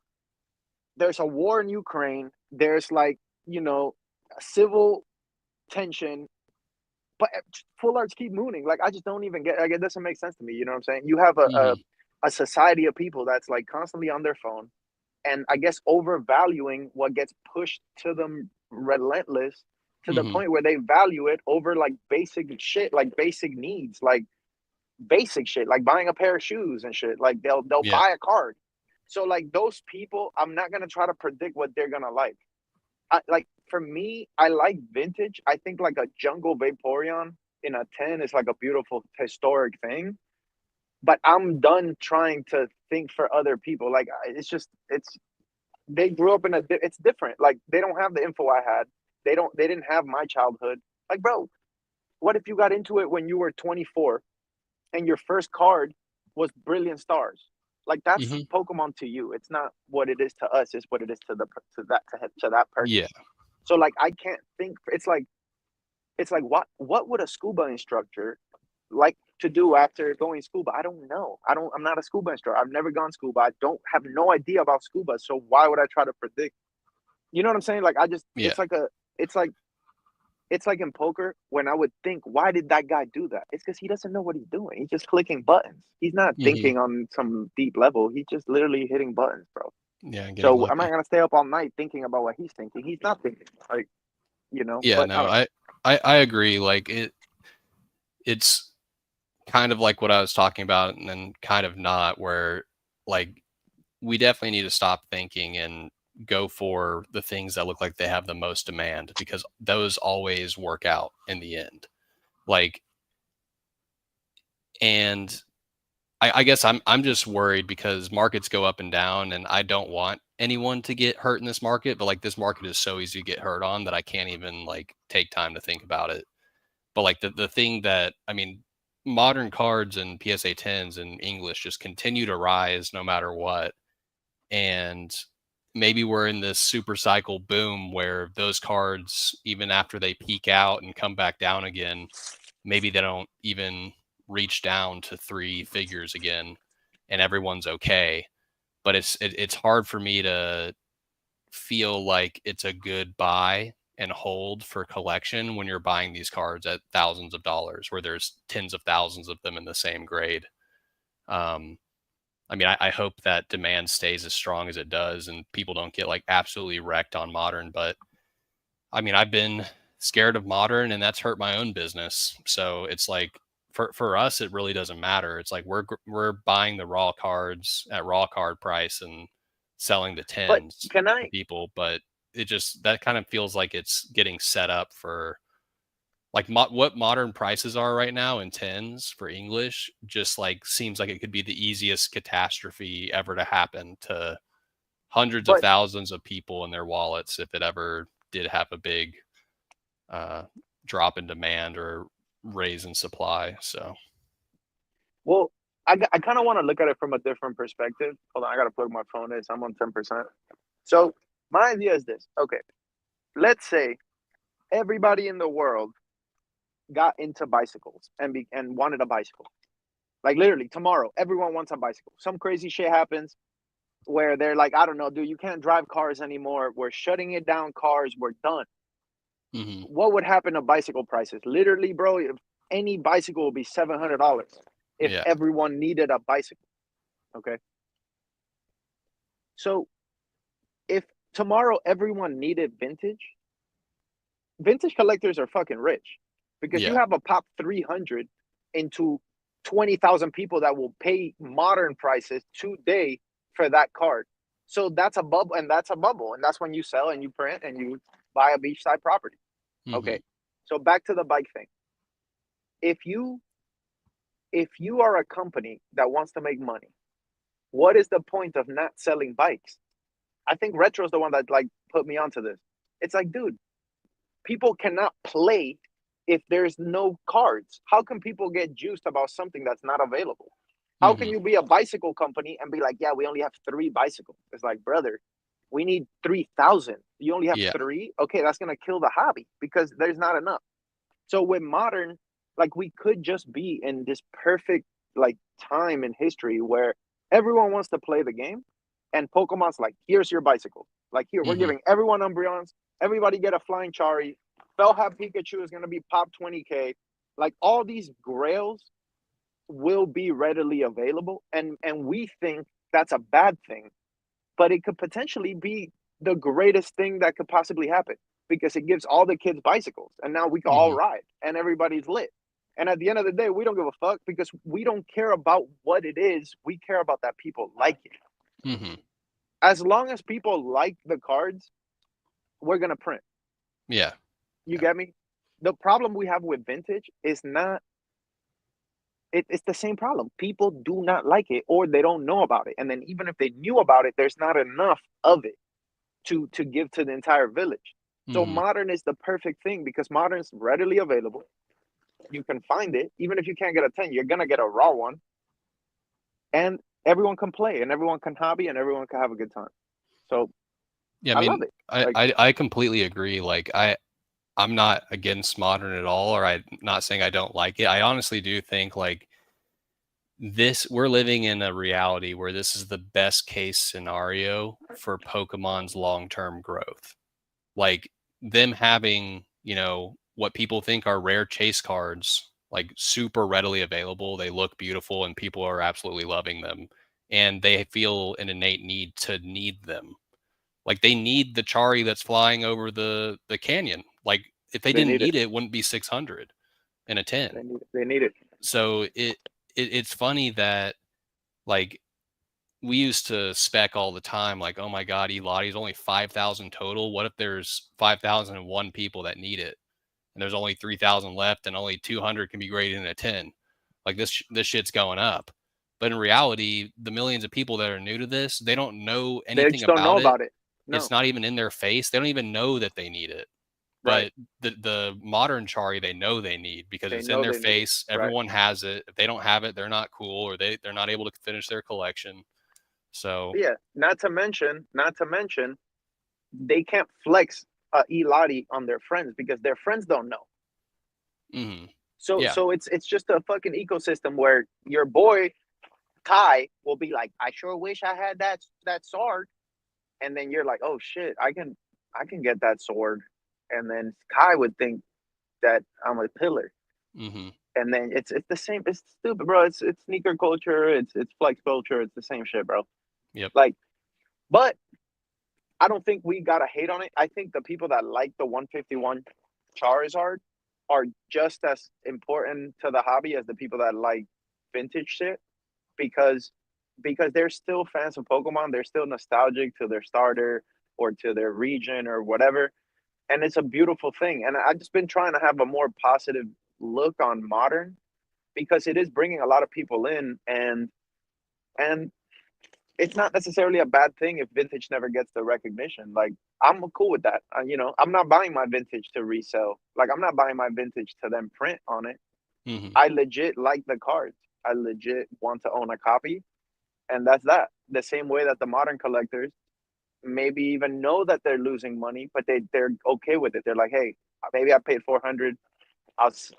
there's a war in Ukraine. There's like civil tension, but full arts keep mooning. Like I just don't even get. Like it doesn't make sense to me. You know what I'm saying? You have mhm, a society of people that's like constantly on their phone, and I guess overvaluing what gets pushed to them relentless, to the mhm, point where they value it over like basic shit, like basic needs, like basic shit, like buying a pair of shoes and shit. Like they'll yeah, buy a card. So like those people, I'm not gonna try to predict what they're gonna like. Like for me, I like vintage. I think like a Jungle Vaporeon in a 10 is like a beautiful historic thing. But I'm done trying to think for other people. Like it's just it's they grew up in it's different. Like they don't have the info I had. They didn't have my childhood. Like bro, what if you got into it when you were 24 and your first card was Brilliant Stars? Like that's Hmm. Pokemon to you. It's not what it is to us. It's what it is to that person. Yeah. So like I can't think. It's like what would a scuba instructor like to do after going scuba? I don't know. I'm not a scuba instructor. I've never gone scuba. I don't have no idea about scuba. So why would I try to predict? You know what I'm saying? Like I just Yeah. it's like it's like in poker when I would think, why did that guy do that? It's because he doesn't know what he's doing. He's just clicking buttons. He's not Hmm. thinking on some deep level. He's just literally hitting buttons, bro. Yeah. Getting So I'm not lucky. gonna stay up all night thinking about what he's thinking. He's not thinking. Like, you know, Yeah. but I No, don't know. I agree. Like it's kind of like what I was talking about, and then kind of not, where like we definitely need to stop thinking and go for the things that look like they have the most demand, because those always work out in the end. Like, and I guess I'm just worried because markets go up and down, and I don't want anyone to get hurt in this market. But like this market is so easy to get hurt on that I can't even like take time to think about it. But like the thing that I mean, modern cards and PSA 10s in English just continue to rise no matter what. And maybe we're in this super cycle boom where those cards, even after they peak out and come back down again, maybe they don't even reach down to three figures again, and everyone's okay. But it's hard for me to feel like it's a good buy and hold for collection when you're buying these cards at thousands of dollars, where there's tens of thousands of them in the same grade. Um, I mean, I hope that demand stays as strong as it does and people don't get like absolutely wrecked on modern. But I mean, I've been scared of modern, and that's hurt my own business. So it's like for us, it really doesn't matter. It's like we're buying the raw cards at raw card price and selling the But tens can to I? people. But it just, that kind of feels like it's getting set up for like what modern prices are right now in tens for English. Just like seems like it could be the easiest catastrophe ever to happen to hundreds of But thousands of people in their wallets if it ever did have a big uh, drop in demand or raise in supply. So well, I kind of want to look at it from a different perspective. Hold on, I gotta plug my phone in. So I'm on 10%. So my idea is this. Okay, let's say everybody in the world got into bicycles and wanted a bicycle. Like literally tomorrow, everyone wants a bicycle. Some crazy shit happens where they're like, I don't know, dude, you can't drive cars anymore. We're shutting it down. Cars, we're done. mhm. What would happen to bicycle prices? Literally, bro, if any bicycle would be $700 if Yeah. everyone needed a bicycle. Okay, so if tomorrow everyone needed vintage collectors are fucking rich because you Yeah. have a pop 300 into 20,000 people that will pay modern prices today for that card. So that's a bubble, and that's a bubble, and that's when you sell and you print and you buy a beachside property. Mhm. Okay, so back to the bike thing. If you are a company that wants to make money, what is the point of not selling bikes? I think retro is the one that like put me onto this. It's like, dude, people cannot play if there's no cards. How can people get juiced about something that's not available? How can Mhm. you be a bicycle company and be like, yeah, we only have 3 bicycles? It's like, brother, we need 3,000. You only have Yeah. three? Okay, that's going to kill the hobby because there's not enough. So with modern, like we could just be in this perfect like time in history where everyone wants to play the game and Pokemon's like, here's your bicycle. Like here, we're Mhm. giving everyone Umbreons, everybody get a flying Chari. Bellhop Pikachu is gonna be pop 20K. Like all these grails will be readily available. And we think that's a bad thing, but it could potentially be the greatest thing that could possibly happen because it gives all the kids bicycles and now we can all Mhm. ride and everybody's lit. And at the end of the day, we don't give a fuck because we don't care about what it is. We care about that people like it. Mm-hmm. As long as people like the cards, we're gonna print. Yeah. You Yeah. get me? The problem we have with vintage is not it's the same problem. People do not like it or they don't know about it. And then even if they knew about it, there's not enough of it to give to the entire village. So Mm-hmm. modern is the perfect thing because modern is readily available. You can find it. Even if you can't get a 10, you're gonna get a raw one. And everyone can play and everyone can hobby and everyone can have a good time. So Yeah. I I love mean, it. Like I completely agree. Like I'm not against modern at all, or I'm not saying I don't like it. I honestly do think like we're living in a reality where this is the best case scenario for Pokemon's long-term growth. Like them having, what people think are rare chase cards, like super readily available. They look beautiful and people are absolutely loving them. And they feel an innate need to need them. Like they need the Chari that's flying over the canyon. Like if they they didn't need it. need it wouldn't be 600 in a 10. They need it. They need it. So it's funny that like we used to spec all the time, like, oh my God, Elotti's only 5,000 total. What if there's 5,001 people that need it? And there's only 3,000 left and only 200 can be graded in a 10. Like this shit's going up. But in reality, the millions of people that are new to this, they don't know They anything just don't know about it. about it. It's No. not even in their face. They don't even know that they need it. Right. But the modern Chari, they know they need because They it's in know their they need it. face. Right. Everyone has it. If they don't have it, they're not cool, or they're not able to finish their collection. So, But yeah. Not to mention, they can't flex Elottie on their friends because their friends don't know. mhm. So Yeah. so it's just a fucking ecosystem where your boy Kai will be like, I sure wish I had that sword, and then you're like, oh shit, I can get that sword, and then Kai would think that I'm a pillar, Mhm. and then it's the same. It's stupid, bro. It's sneaker culture. It's flex culture. It's the same shit, bro. Yep. Like, but I don't think we gotta hate on it. I think the people that like the 151 Charizard are just as important to the hobby as the people that like vintage shit because they're still fans of Pokemon. They're still nostalgic to their starter or to their region or whatever, and it's a beautiful thing. And I've just been trying to have a more positive look on modern because it is bringing a lot of people in, and it's not necessarily a bad thing if vintage never gets the recognition. Like I'm cool with that. I'm not buying my vintage to resell. Like I'm not buying my vintage to then print on it. Mhm. I legit like the cards. I legit want to own a copy, and that's that. The same way that the modern collectors maybe even know that they're losing money, but they're okay with it. They're like, hey, maybe I paid 400.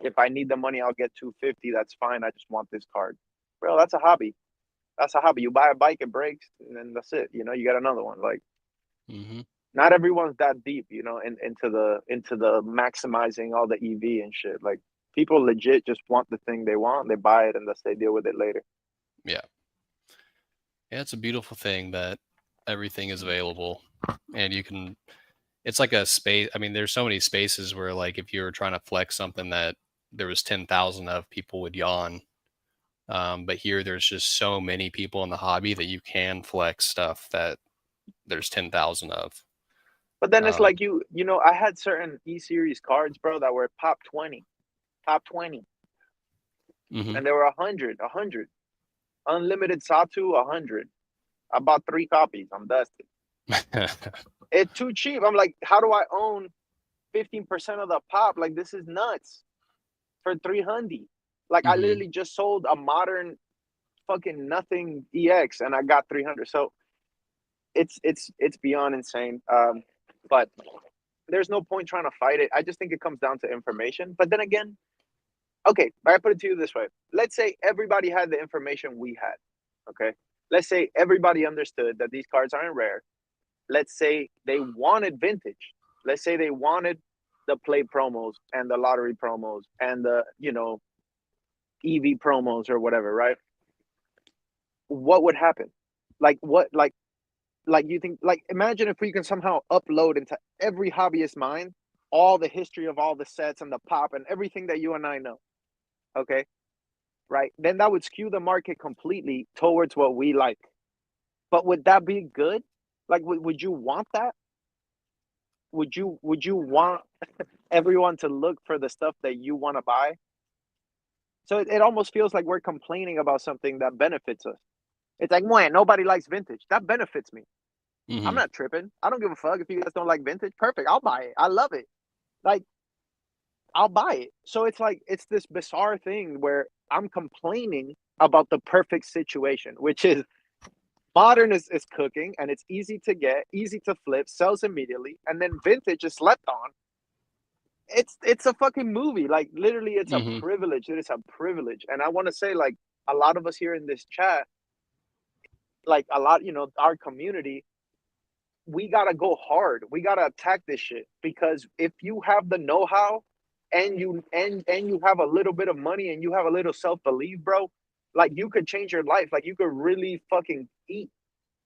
If I need the money, I'll get 250. That's fine. I just want this card, bro. That's a hobby. That's a hobby. You buy a bike, it breaks, and then that's it. You get another one. Like Mhm. not everyone's that deep, into the maximizing all the EV and shit. Like people legit just want the thing they want, they buy it, and thus they deal with it later. Yeah. Yeah, it's a beautiful thing that everything is available and you can it's like a space. I mean, there's so many spaces where like if you were trying to flex something that there was 10,000 of, people would yawn. But here there's just so many people in the hobby that you can flex stuff that there's 10,000 of. But then it's Um, like I had certain E series cards, bro, that were top 20, mhm. and there were 100, unlimited Satu, 100. I bought 3 copies. I'm dusted. It's too cheap. I'm like, how do I own 15% of the pop? Like this is nuts for 300. Like I Mhm. literally just sold a modern fucking nothing EX and I got 300. So it's beyond insane. But there's no point trying to fight it. I just think it comes down to information. But then again, okay, I put it to you this way. Let's say everybody had the information we had. Okay. Let's say everybody understood that these cards aren't rare. Let's say they wanted vintage. Let's say they wanted the play promos and the lottery promos and the, EV promos or whatever, right? What would happen? Like what like you think, like imagine if we can somehow upload into every hobbyist mind all the history of all the sets and the pop and everything that you and I know. Okay? Right? Then that would skew the market completely towards what we like. But would that be good? Like, would you want that? Would you want everyone to look for the stuff that you want to buy? So it almost feels like we're complaining about something that benefits us. It's like, man, nobody likes vintage. That benefits me. I'm Mm-hmm. not tripping. I don't give a fuck if you guys don't like vintage. Perfect. I'll buy it. I love it. Like, I'll buy it. So it's like it's this bizarre thing where I'm complaining about the perfect situation, which is modern is cooking and it's easy to get, easy to flip, sells immediately, and then vintage is slept on. It's a fucking movie. Like literally, it's a Mm-hmm. privilege. It is a privilege, and I want to say like a lot of us here in this chat, like a lot, our community, we gotta go hard. We gotta attack this shit because if you have the know-how and you have a little bit of money and you have a little self-belief, bro, like you could change your life. Like you could really fucking eat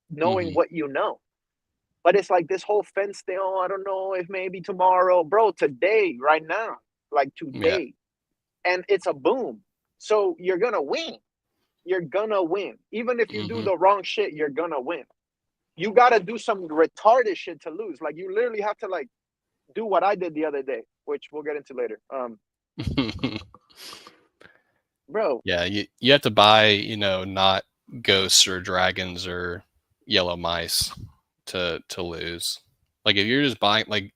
knowing Mm-hmm. what you know. But it's like this whole fence thing. Oh, I don't know if maybe tomorrow, bro. Today, right now, like Yeah. today, and it's a boom. So you're gonna win. You're gonna win. Even if you do Mm-hmm. the wrong shit, you're gonna win. You gotta do some retarded shit to lose. Like you literally have to like do what I did the other day, which we'll get into later. Bro, Yeah, you have to buy, not ghosts or dragons or yellow mice to lose. Like if you're just buying, like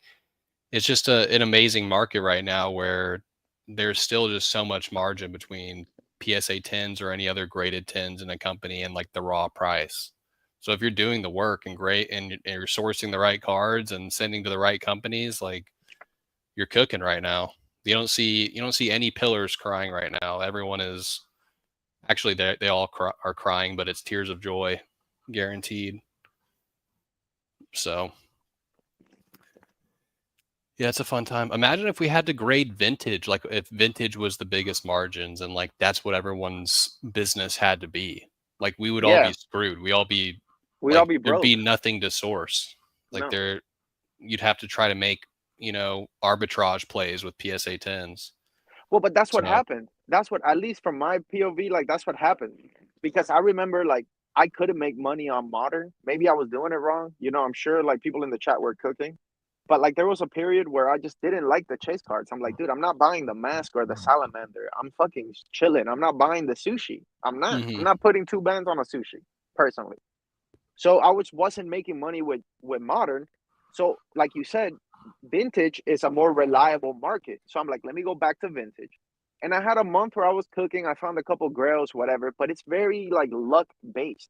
it's just an amazing market right now where there's still just so much margin between PSA 10s or any other graded 10s in a company and like the raw price. So if you're doing the work and great and you're sourcing the right cards and sending to the right companies, like you're cooking right now. You don't see any pillars crying right now. Everyone is actually they all are crying, but it's tears of joy, guaranteed. So yeah, it's a fun time. Imagine if we had to grade vintage, like if vintage was the biggest margins and like that's what everyone's business had to be. Like we would all yeah, be screwed. We all be we'd all like be there'd be broke. nothing to source. Like No. you'd have to try to make, arbitrage plays with PSA 10s. Well, but that's what So, happened. That's what, at least from my POV, like that's what happened. Because I remember, like, I couldn't make money on modern. Maybe I was doing it wrong. I'm sure like people in the chat were cooking, but like there was a period where I just didn't like the chase cards. I'm like, dude, I'm not buying the mask or the salamander. I'm fucking chilling. I'm not buying the sushi. I'm not. I'm mhm, not putting 2 bands on a sushi personally. So I wasn't making money with modern. So like you said, vintage is a more reliable market. So I'm like, let me go back to vintage. And I had a month where I was cooking. I found a couple grails, whatever, but it's very like luck based.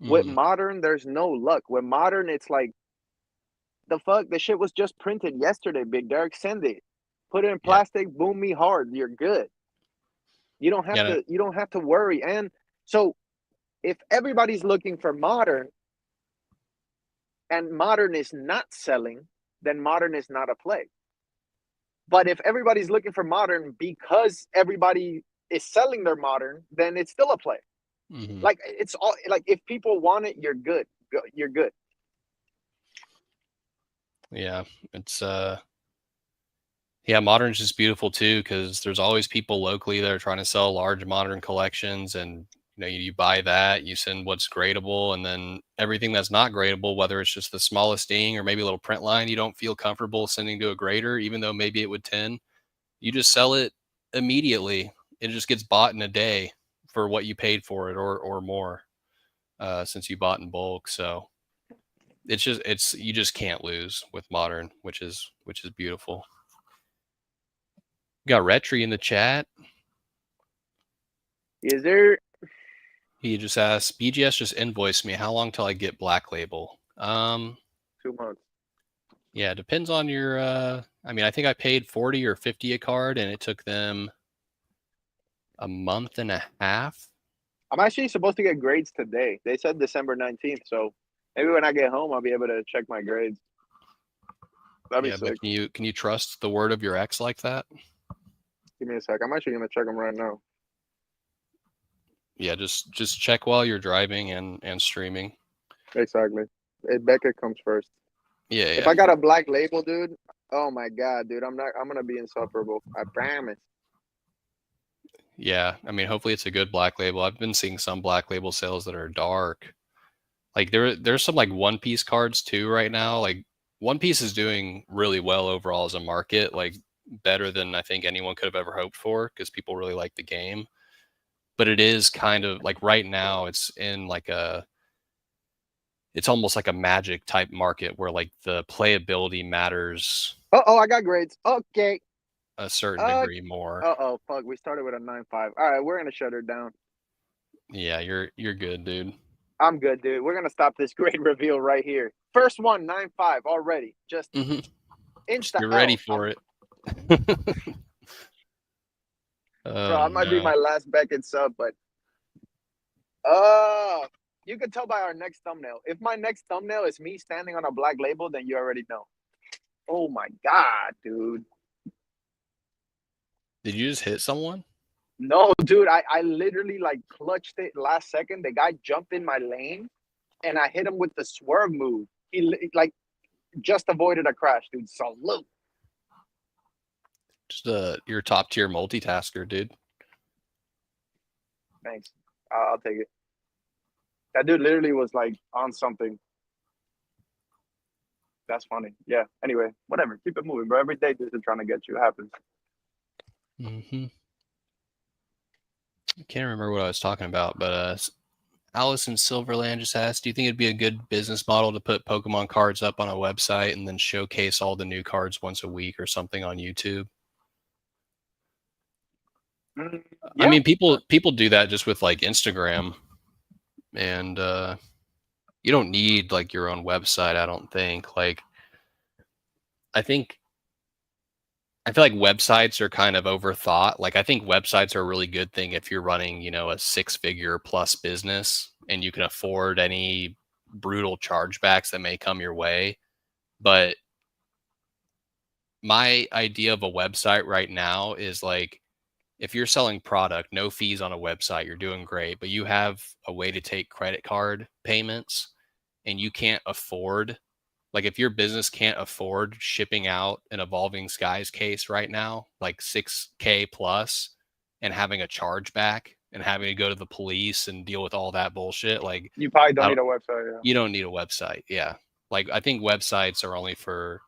With mhm. modern, there's no luck. With modern, it's like the fuck, the shit was just printed yesterday. Big Derek, send it. Put it in Yeah. plastic, boom me hard. You're good. You don't have Yeah. to you don't have to worry. And so if everybody's looking for modern, and modern is not selling, then modern is not a play. But if everybody's looking for modern because everybody is selling their modern, then it's still a play. Mhm. Like it's all like if people want it, you're good. You're good. Yeah. It's yeah, modern's just beautiful too because there's always people locally that are trying to sell large modern collections, and you buy that, you send what's gradable, and then everything that's not gradable, whether it's just the smallest ding or maybe a little print line you don't feel comfortable sending to a grader, even though maybe it would 10, you just sell it immediately. It just gets bought in a day for what you paid for it or more, since you bought in bulk. So it's you just can't lose with modern, which is beautiful. We got Retri in the chat. Is there He just asked, BGS just invoiced me. How long till I get Black Label? 2 months? Yeah, it depends on your I mean, I think I paid 40 or 50 a card and it took them a month and a half. I'm actually supposed to get grades today. They said December 19th, so maybe when I get home, I'll be able to check my grades. That'd be Yeah, but sick. can you trust the word of your ex like that? Give me a sec. I'm actually gonna check them right now. Yeah, just check while you're driving and streaming. Exactly. Becca comes first. Yeah, If yeah. I got a black label, dude, oh my god, dude, I'm not. I'm gonna be insufferable. I promise. Yeah, I mean, hopefully it's a good Black Label. I've been seeing some Black Label sales that are dark. Like there's some like One Piece cards too right now. Like One Piece is doing really well overall as a market, like better than I think anyone could have ever hoped for because people really like the game. But it is kind of like right now it's in like it's almost like a Magic type market where like the playability matters Oh, I got grades. Okay. a certain Uh degree more. oh, fuck. We started with a 9.5. All right, we're gonna shut her down. Yeah, you're good, dude. I'm good, dude. We're gonna stop this grade reveal right here. First one, 9.5 already. Just Hmm. Just insta get ready L. for it. Bro, Oh I might be no. my last Beckett sub, but uh you can tell by our next thumbnail. If my next thumbnail is me standing on a black label, then you already know. Oh my god, dude. Did you just hit someone? No, dude, I literally like clutched it last second. The guy jumped in my lane and I hit him with the swerve move. He like just avoided a crash, dude. Salute. Just you're a top tier multitasker, dude. Thanks. I'll take it. That dude literally was like on something. That's funny. Yeah. Anyway, whatever. Keep it moving, bro. Every day this is trying to get you. It happens. Hmm. I can't remember what I was talking about, but Alice in Silverland just asked, do you think it'd be a good business model to put Pokemon cards up on a website and then showcase all the new cards once a week or something on YouTube? I Yeah. mean, people do that just with like Instagram, and you don't need like your own website. I don't think. Like, I think I feel like websites are kind of overthought. Like, I think websites are a really good thing if you're running, you know, a 6-figure plus business and you can afford any brutal chargebacks that may come your way. But my idea of a website right now is like if you're selling product, no fees on a website, you're doing great, but you have a way to take credit card payments and you can't afford, like if your business can't afford shipping out an Evolving Skies case right now, like 6K plus, and having a chargeback and having to go to the police and deal with all that bullshit, like You probably don't I need don't, a website. Yeah. you don't need a website. Yeah. Like I think websites are only for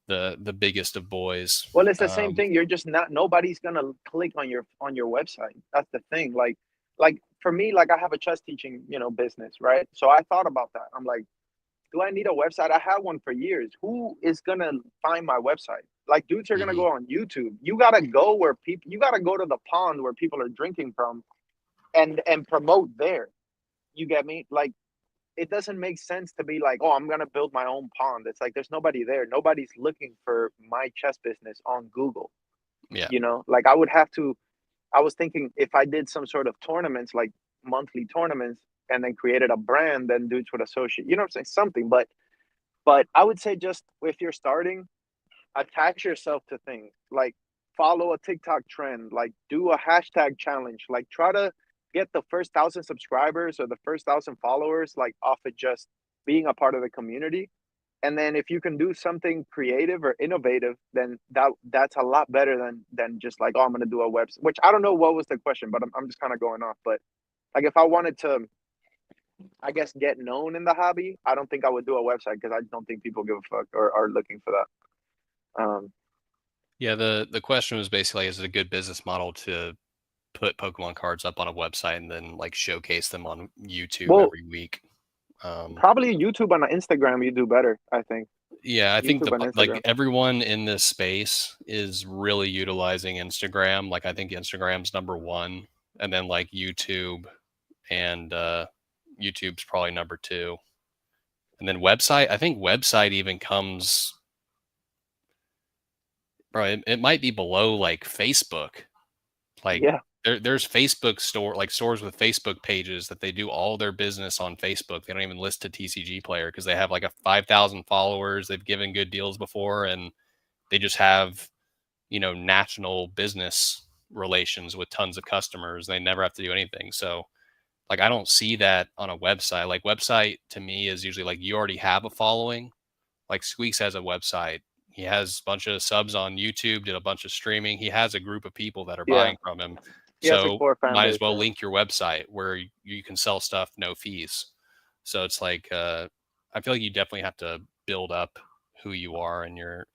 the biggest of boys. Well, it's the same thing. You're just not. Nobody's gonna click on your website. That's the thing. Like for me, like I have a chess teaching, business, right? So I thought about that. I'm like, do I need a website? I had one for years. Who is gonna find my website? Like dudes are gonna Mhm. go on YouTube. You gotta go where people. You gotta go to the pond where people are drinking from, and promote there. You get me? Like it doesn't make sense to be like, oh, I'm gonna build my own pond. It's like there's nobody there. Nobody's looking for my chess business on Google. Yeah. Like I would have to. I was thinking if I did some sort of tournaments, like monthly tournaments, and then created a brand, then dudes would associate. You know what I'm saying? Something, but I would say just if you're starting, attach yourself to things like follow a TikTok trend, like do a hashtag challenge, like try to get the first 1,000 subscribers or the first 1,000 followers, like off of just being a part of the community. And then if you can do something creative or innovative, then that's a lot better than just like, oh, I'm gonna do a website. Which I don't know what was the question, but I'm just kind of going off. But like if I wanted to, I guess, get known in the hobby, I don't think I would do a website because I don't think people give a fuck or are looking for that. Yeah, the question was basically, is it a good business model to put Pokemon cards up on a website and then like showcase them on YouTube Well, every week? Um, probably YouTube and Instagram you do better, I think. yeah, I think YouTube and like Instagram. everyone in this space is really utilizing Instagram. Like I think Instagram's number one, and then like YouTube and YouTube's probably number two, and then website. I think website even comes, bro. It might be below like Facebook. Like Yeah. there's Facebook stores with Facebook pages that they do all their business on Facebook. They don't even list a TCG player because they have like a 5,000 followers. They've given good deals before, and they just have, you know, national business relations with tons of customers. They never have to do anything. So like I don't see that on a website. Like website to me is usually like you already have a following. Like Squeaks has a website. He has a bunch of subs on YouTube, did a bunch of streaming. He has a group of people that are Yeah. buying from him. He has a So core fan might as base. well Yeah. link your website where you can sell stuff no fees. So it's like I feel like you definitely have to build up who you are and your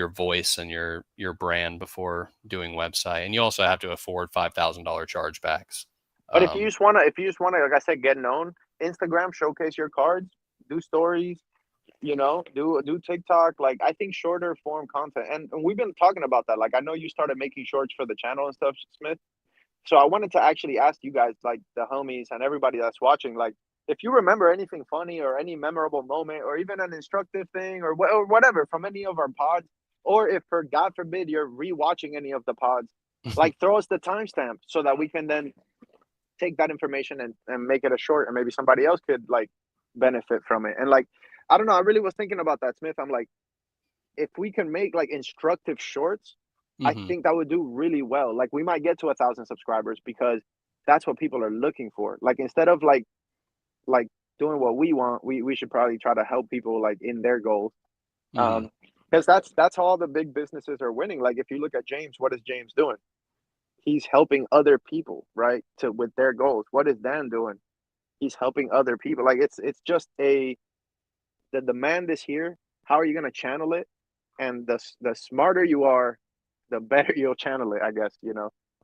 voice and your brand before doing website, and you also have to afford $5,000 chargebacks. But if you just wanna, like I said, get known, Instagram, showcase your cards, do stories, do TikTok. Like I think shorter form content, and we've been talking about that. Like I know you started making shorts for the channel and stuff, Smith. So I wanted to actually ask you guys, like the homies and everybody that's watching, like if you remember anything funny or any memorable moment or even an instructive thing or whatever from any of our pods, or if for God forbid you're rewatching any of the pods, like throw us the timestamp so that we can then take that information and make it a short and maybe somebody else could like benefit from it. And like, I don't know, I really was thinking about that, Smith. I'm like, if we can make like instructive shorts, I Hmm. think that would do really well. Like we might get to 1,000 subscribers because that's what people are looking for. Like instead of like doing what we want, we should probably try to help people like in their goals. Hmm. Because that's how all the big businesses are winning. Like if you look at James, what is James doing? He's helping other people, right? To with their goals. What is Dan doing? He's helping other people. Like it's just the demand is here. How are you gonna channel it? And the smarter you are, the better you'll channel it, I guess.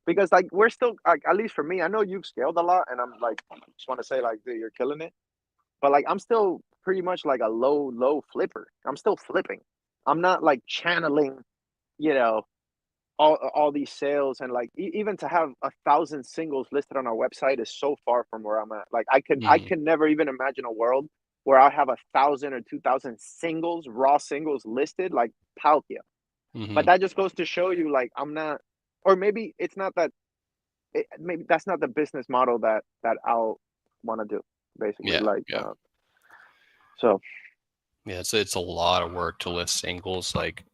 Because like we're still like at least for me, I know you've scaled a lot and I'm like just want to say like dude, you're killing it. But like I'm still pretty much like a low flipper. I'm still flipping. I'm not like channeling, you know, all these sales and like even to have 1,000 singles listed on our website is so far from where I'm at. Like I Hmm. can never even imagine a world where I have 1,000 or 2,000 singles, raw singles listed like Palkia. Hmm. But that just goes to show you like I'm not, or maybe it's not that. Maybe that's not the business model that I'll want to do. Basically, Yeah, like yeah, so. yeah. It's a lot of work to list singles. Like,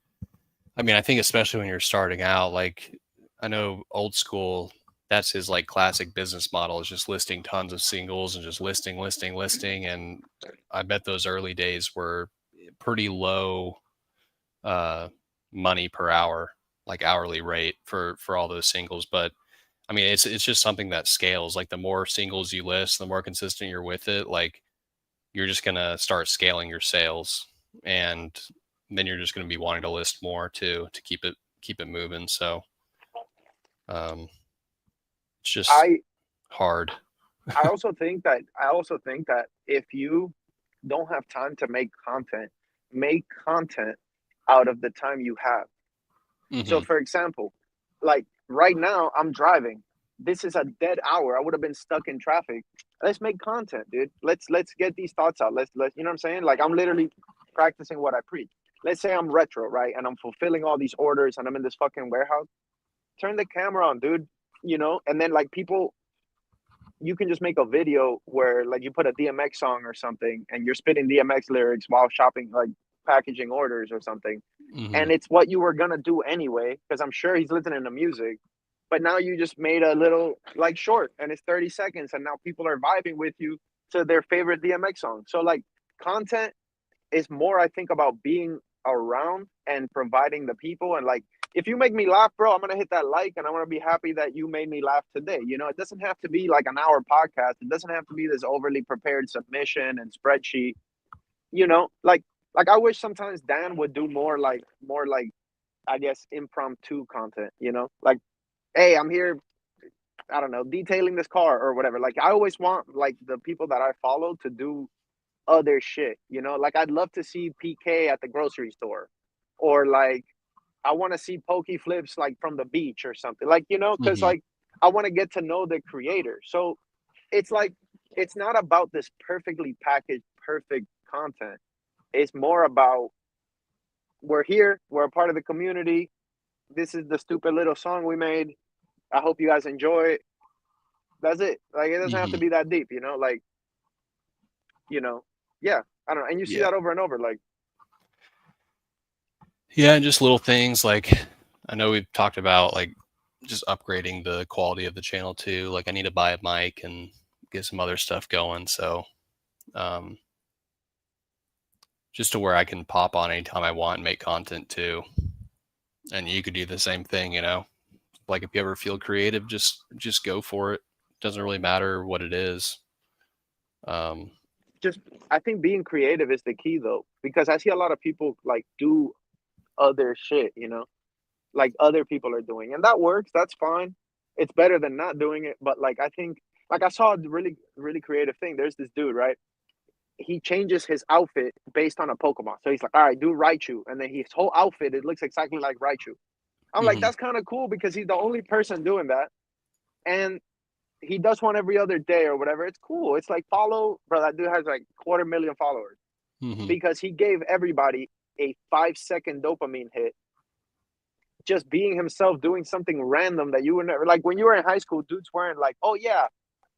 I mean, I think especially when you're starting out, like I know old school, that's his like classic business model is just listing tons of singles and just listing. And I bet those early days were pretty low uh, money per hour, like hourly rate for all those singles. But I mean, it's just something that scales. Like the more singles you list, the more consistent you're with it. Like you're just gonna start scaling your sales, and then you're just gonna be wanting to list more too to keep it moving. So um, it's just I hard. I also think that if you don't have time to make content out of the time you have. So Hmm. for example, like right now I'm driving. This is a dead hour. I would have been stuck in traffic. Let's make content, dude. Let's get these thoughts out. Let's you know what I'm saying? Like I'm literally practicing what I preach. Let's say I'm retro, right? And I'm fulfilling all these orders and I'm in this fucking warehouse. Turn the camera on, dude. And then like people, you can just make a video where like you put a DMX song or something and you're spitting DMX lyrics while shopping, like packaging orders or something. Hmm. And it's what you were gonna do anyway, because I'm sure he's listening to music. But now you just made a little like short and it's 30 seconds and now people are vibing with you to their favorite DMX song. So like content is more, I think, about being around and providing the people. And like, if you make me laugh, bro, I'm gonna hit that like, and I'm gonna be happy that you made me laugh today. It doesn't have to be like an hour podcast. It doesn't have to be this overly prepared submission and spreadsheet. Like I wish sometimes Dan would do more like I guess impromptu content. Like, hey, I'm here. I don't know, detailing this car or whatever. Like I always want like the people that I follow to do other shit. Like I'd love to see PK at the grocery store, or like I want to see pokey flips like from the beach or something. Like because Hmm. like I want to get to know the creator. So it's like it's not about this perfectly packaged, perfect content. It's more about we're here, we're a part of the community. This is the stupid little song we made. I hope you guys enjoy it. That's it. Like it doesn't have to Hmm. be that deep. Like you know, yeah. I don't know. And you see Yeah, that over and over. Like yeah, and just little things like I know we've talked about like just upgrading the quality of the channel too. Like I need to buy a mic and get some other stuff going. So um, just to where I can pop on anytime I want and make content too. And you could do the same thing. Like if you ever feel creative, just go for it. Doesn't really matter what it is. Just I think being creative is the key though, because I see a lot of people like do other shit, like other people are doing, and that works. That's fine. It's better than not doing it. But like I think, like I saw a really really creative thing. There's this dude, right? He changes his outfit based on a Pokemon. So he's like, all right, do Raichu, and then his whole outfit it looks exactly like Raichu. I'm like, Hmm. that's kind of cool because he's the only person doing that, and he does one every other day or whatever. It's cool. It's like follow, bro. That dude has like 250,000 followers Hmm. because he gave everybody a 5 second dopamine hit just being himself doing something random that you would never like when you were in high school. Dudes weren't like, oh yeah,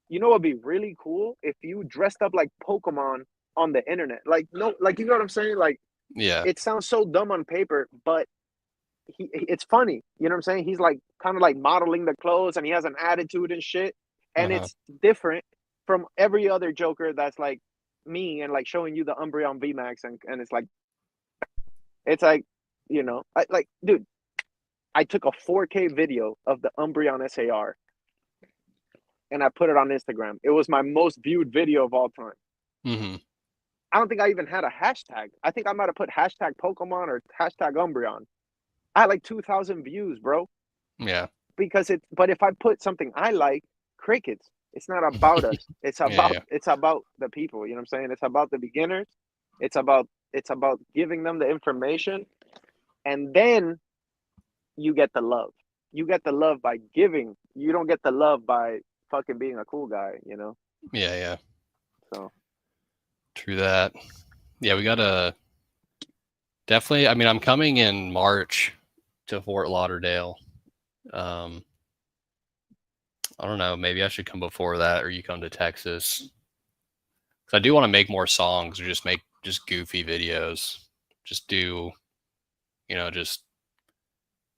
what'd be really cool if you dressed up like Pokemon on the internet. Like no, like you know what I'm saying? Like Yeah. it sounds so dumb on paper, but it's funny. You know what I'm saying? He's like kind of like modeling the clothes and he has an attitude and shit. And Uh-huh. it's different from every other Joker that's like me and like showing you the Umbreon VMAX and it's like, like dude, I took a 4K video of the Umbreon SAR and I put it on Instagram. It was my most viewed video of all time. Hmm. I don't think I even had a hashtag. I think I might have put hashtag Pokemon or hashtag Umbreon. I had like 2,000 views, bro. Yeah. Because but if I put something I like, crickets. It's not about us. It's Yeah. about Yeah. it's about the people. You know what I'm saying? It's about the beginners. It's about giving them the information, and then you get the love. You get the love by giving. You don't get the love by fucking being a cool guy. Yeah. Yeah. So True that. Yeah, we gotta definitely. I mean, I'm coming in March to Fort Lauderdale. Um, I don't know. Maybe I should come before that, or you come to Texas. Because I do want to make more songs, or just make just goofy videos. Just do, just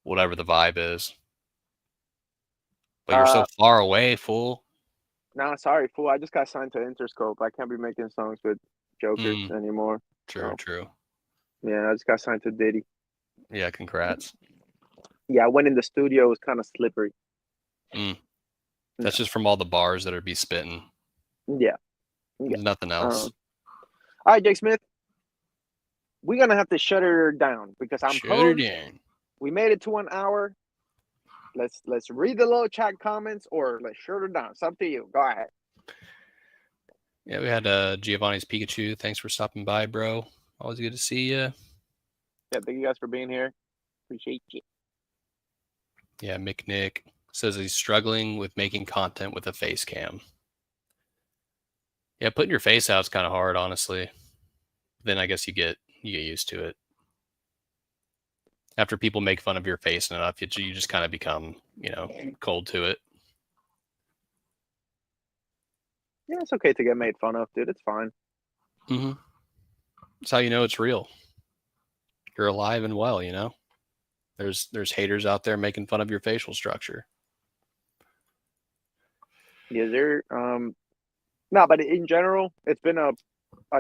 whatever the vibe is. But you're so uh far away, fool. nah, sorry, fool. I just got signed to Interscope. I can't be making songs with Jokers Mm, anymore. true, So true. yeah, I just got signed to Diddy. Yeah, congrats. Yeah, I went in the studio, it was kind of slippery. Mm, that's Yeah. just from all the bars that are be spitting. Yeah. Yeah. There's nothing else. All right, Jake Smith, we're gonna have to shut her down because I'm Shut it home. in. We made it to an hour. Let's read the little chat comments or let's shut her down. It's up to you. Go ahead. Yeah, we had Giovanni's Pikachu. Thanks for stopping by, bro. Always good to see you. Yeah, thank you guys for being here. Appreciate you. Yeah, Mick Nick says he's struggling with making content with a face cam. Yeah, putting your face out is kind of hard, honestly. Then I guess you get used to it. After people make fun of your face enough, you just kind of become, cold to it. Yeah, it's okay to get made fun of, dude. It's fine. Mm-hmm. That's how you know it's real. You're alive and well. There's haters out there making fun of your facial structure. Yes, there. No, but in general, it's been a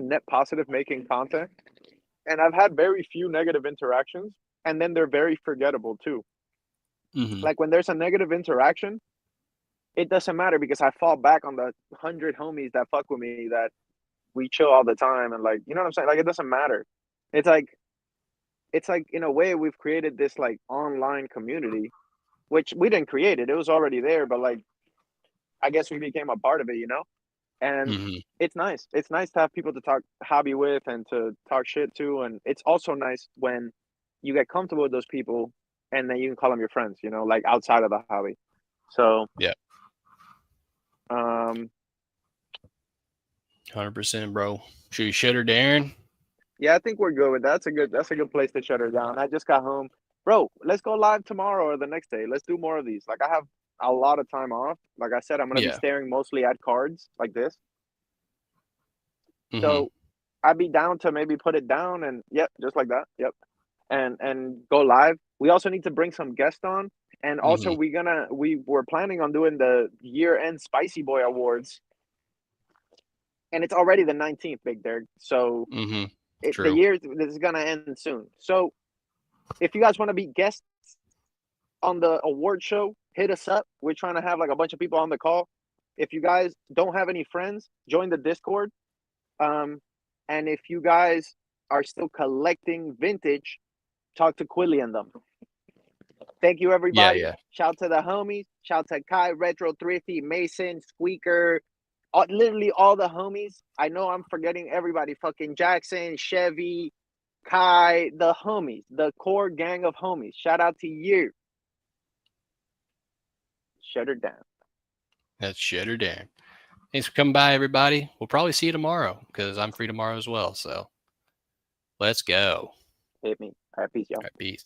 net positive making content, and I've had very few negative interactions, and then they're very forgettable too. Mm-hmm. Like when there's a negative interaction, it doesn't matter because I fall back on the 100 homies that fuck with me that we chill all the time and like you know what I'm saying? Like it doesn't matter. It's like in a way we've created this like online community, which we didn't create it. It was already there, but like I guess we became a part of it. And Mm-hmm. it's nice. It's nice to have people to talk hobby with and to talk shit to. And it's also nice when you get comfortable with those people and then you can call them your friends, like outside of the hobby. So Yeah, um 100%, bro. Should you shit or Darren? yeah, I think we're good with that. That's a good place to shut her down. I just got home. Bro, let's go live tomorrow or the next day. Let's do more of these. Like I have a lot of time off. Like I said, I'm gonna be Yeah. staring mostly at cards like this. Mm-hmm. So I'd be down to maybe put it down and yep, just like that. Yep. And go live. We also need to bring some guests on. And also Mm-hmm. we were planning on doing the year end Spicy Boy Awards. And it's already the 19th, Big Derek. So Mm-hmm. the True. year is gonna end soon. So if you guys want to be guests on the award show, hit us up. We're trying to have like a bunch of people on the call. If you guys don't have any friends, join the Discord. And if you guys are still collecting vintage, talk to Quilly and them. Thank you, Yeah, everybody. yeah. Shout to the homies. Shout to Kai, Retro, Thrifty, Mason, Squeaker, literally all the homies. I know I'm forgetting everybody. Fucking Jackson, Chevy, Kai, the homies, the core gang of homies. Shout out to you. Shut her down. That's shut her down. Thanks for coming by, everybody. We'll probably see you tomorrow because I'm free tomorrow as well. So let's go. Hit me. All right, peace, y'all. All right, peace.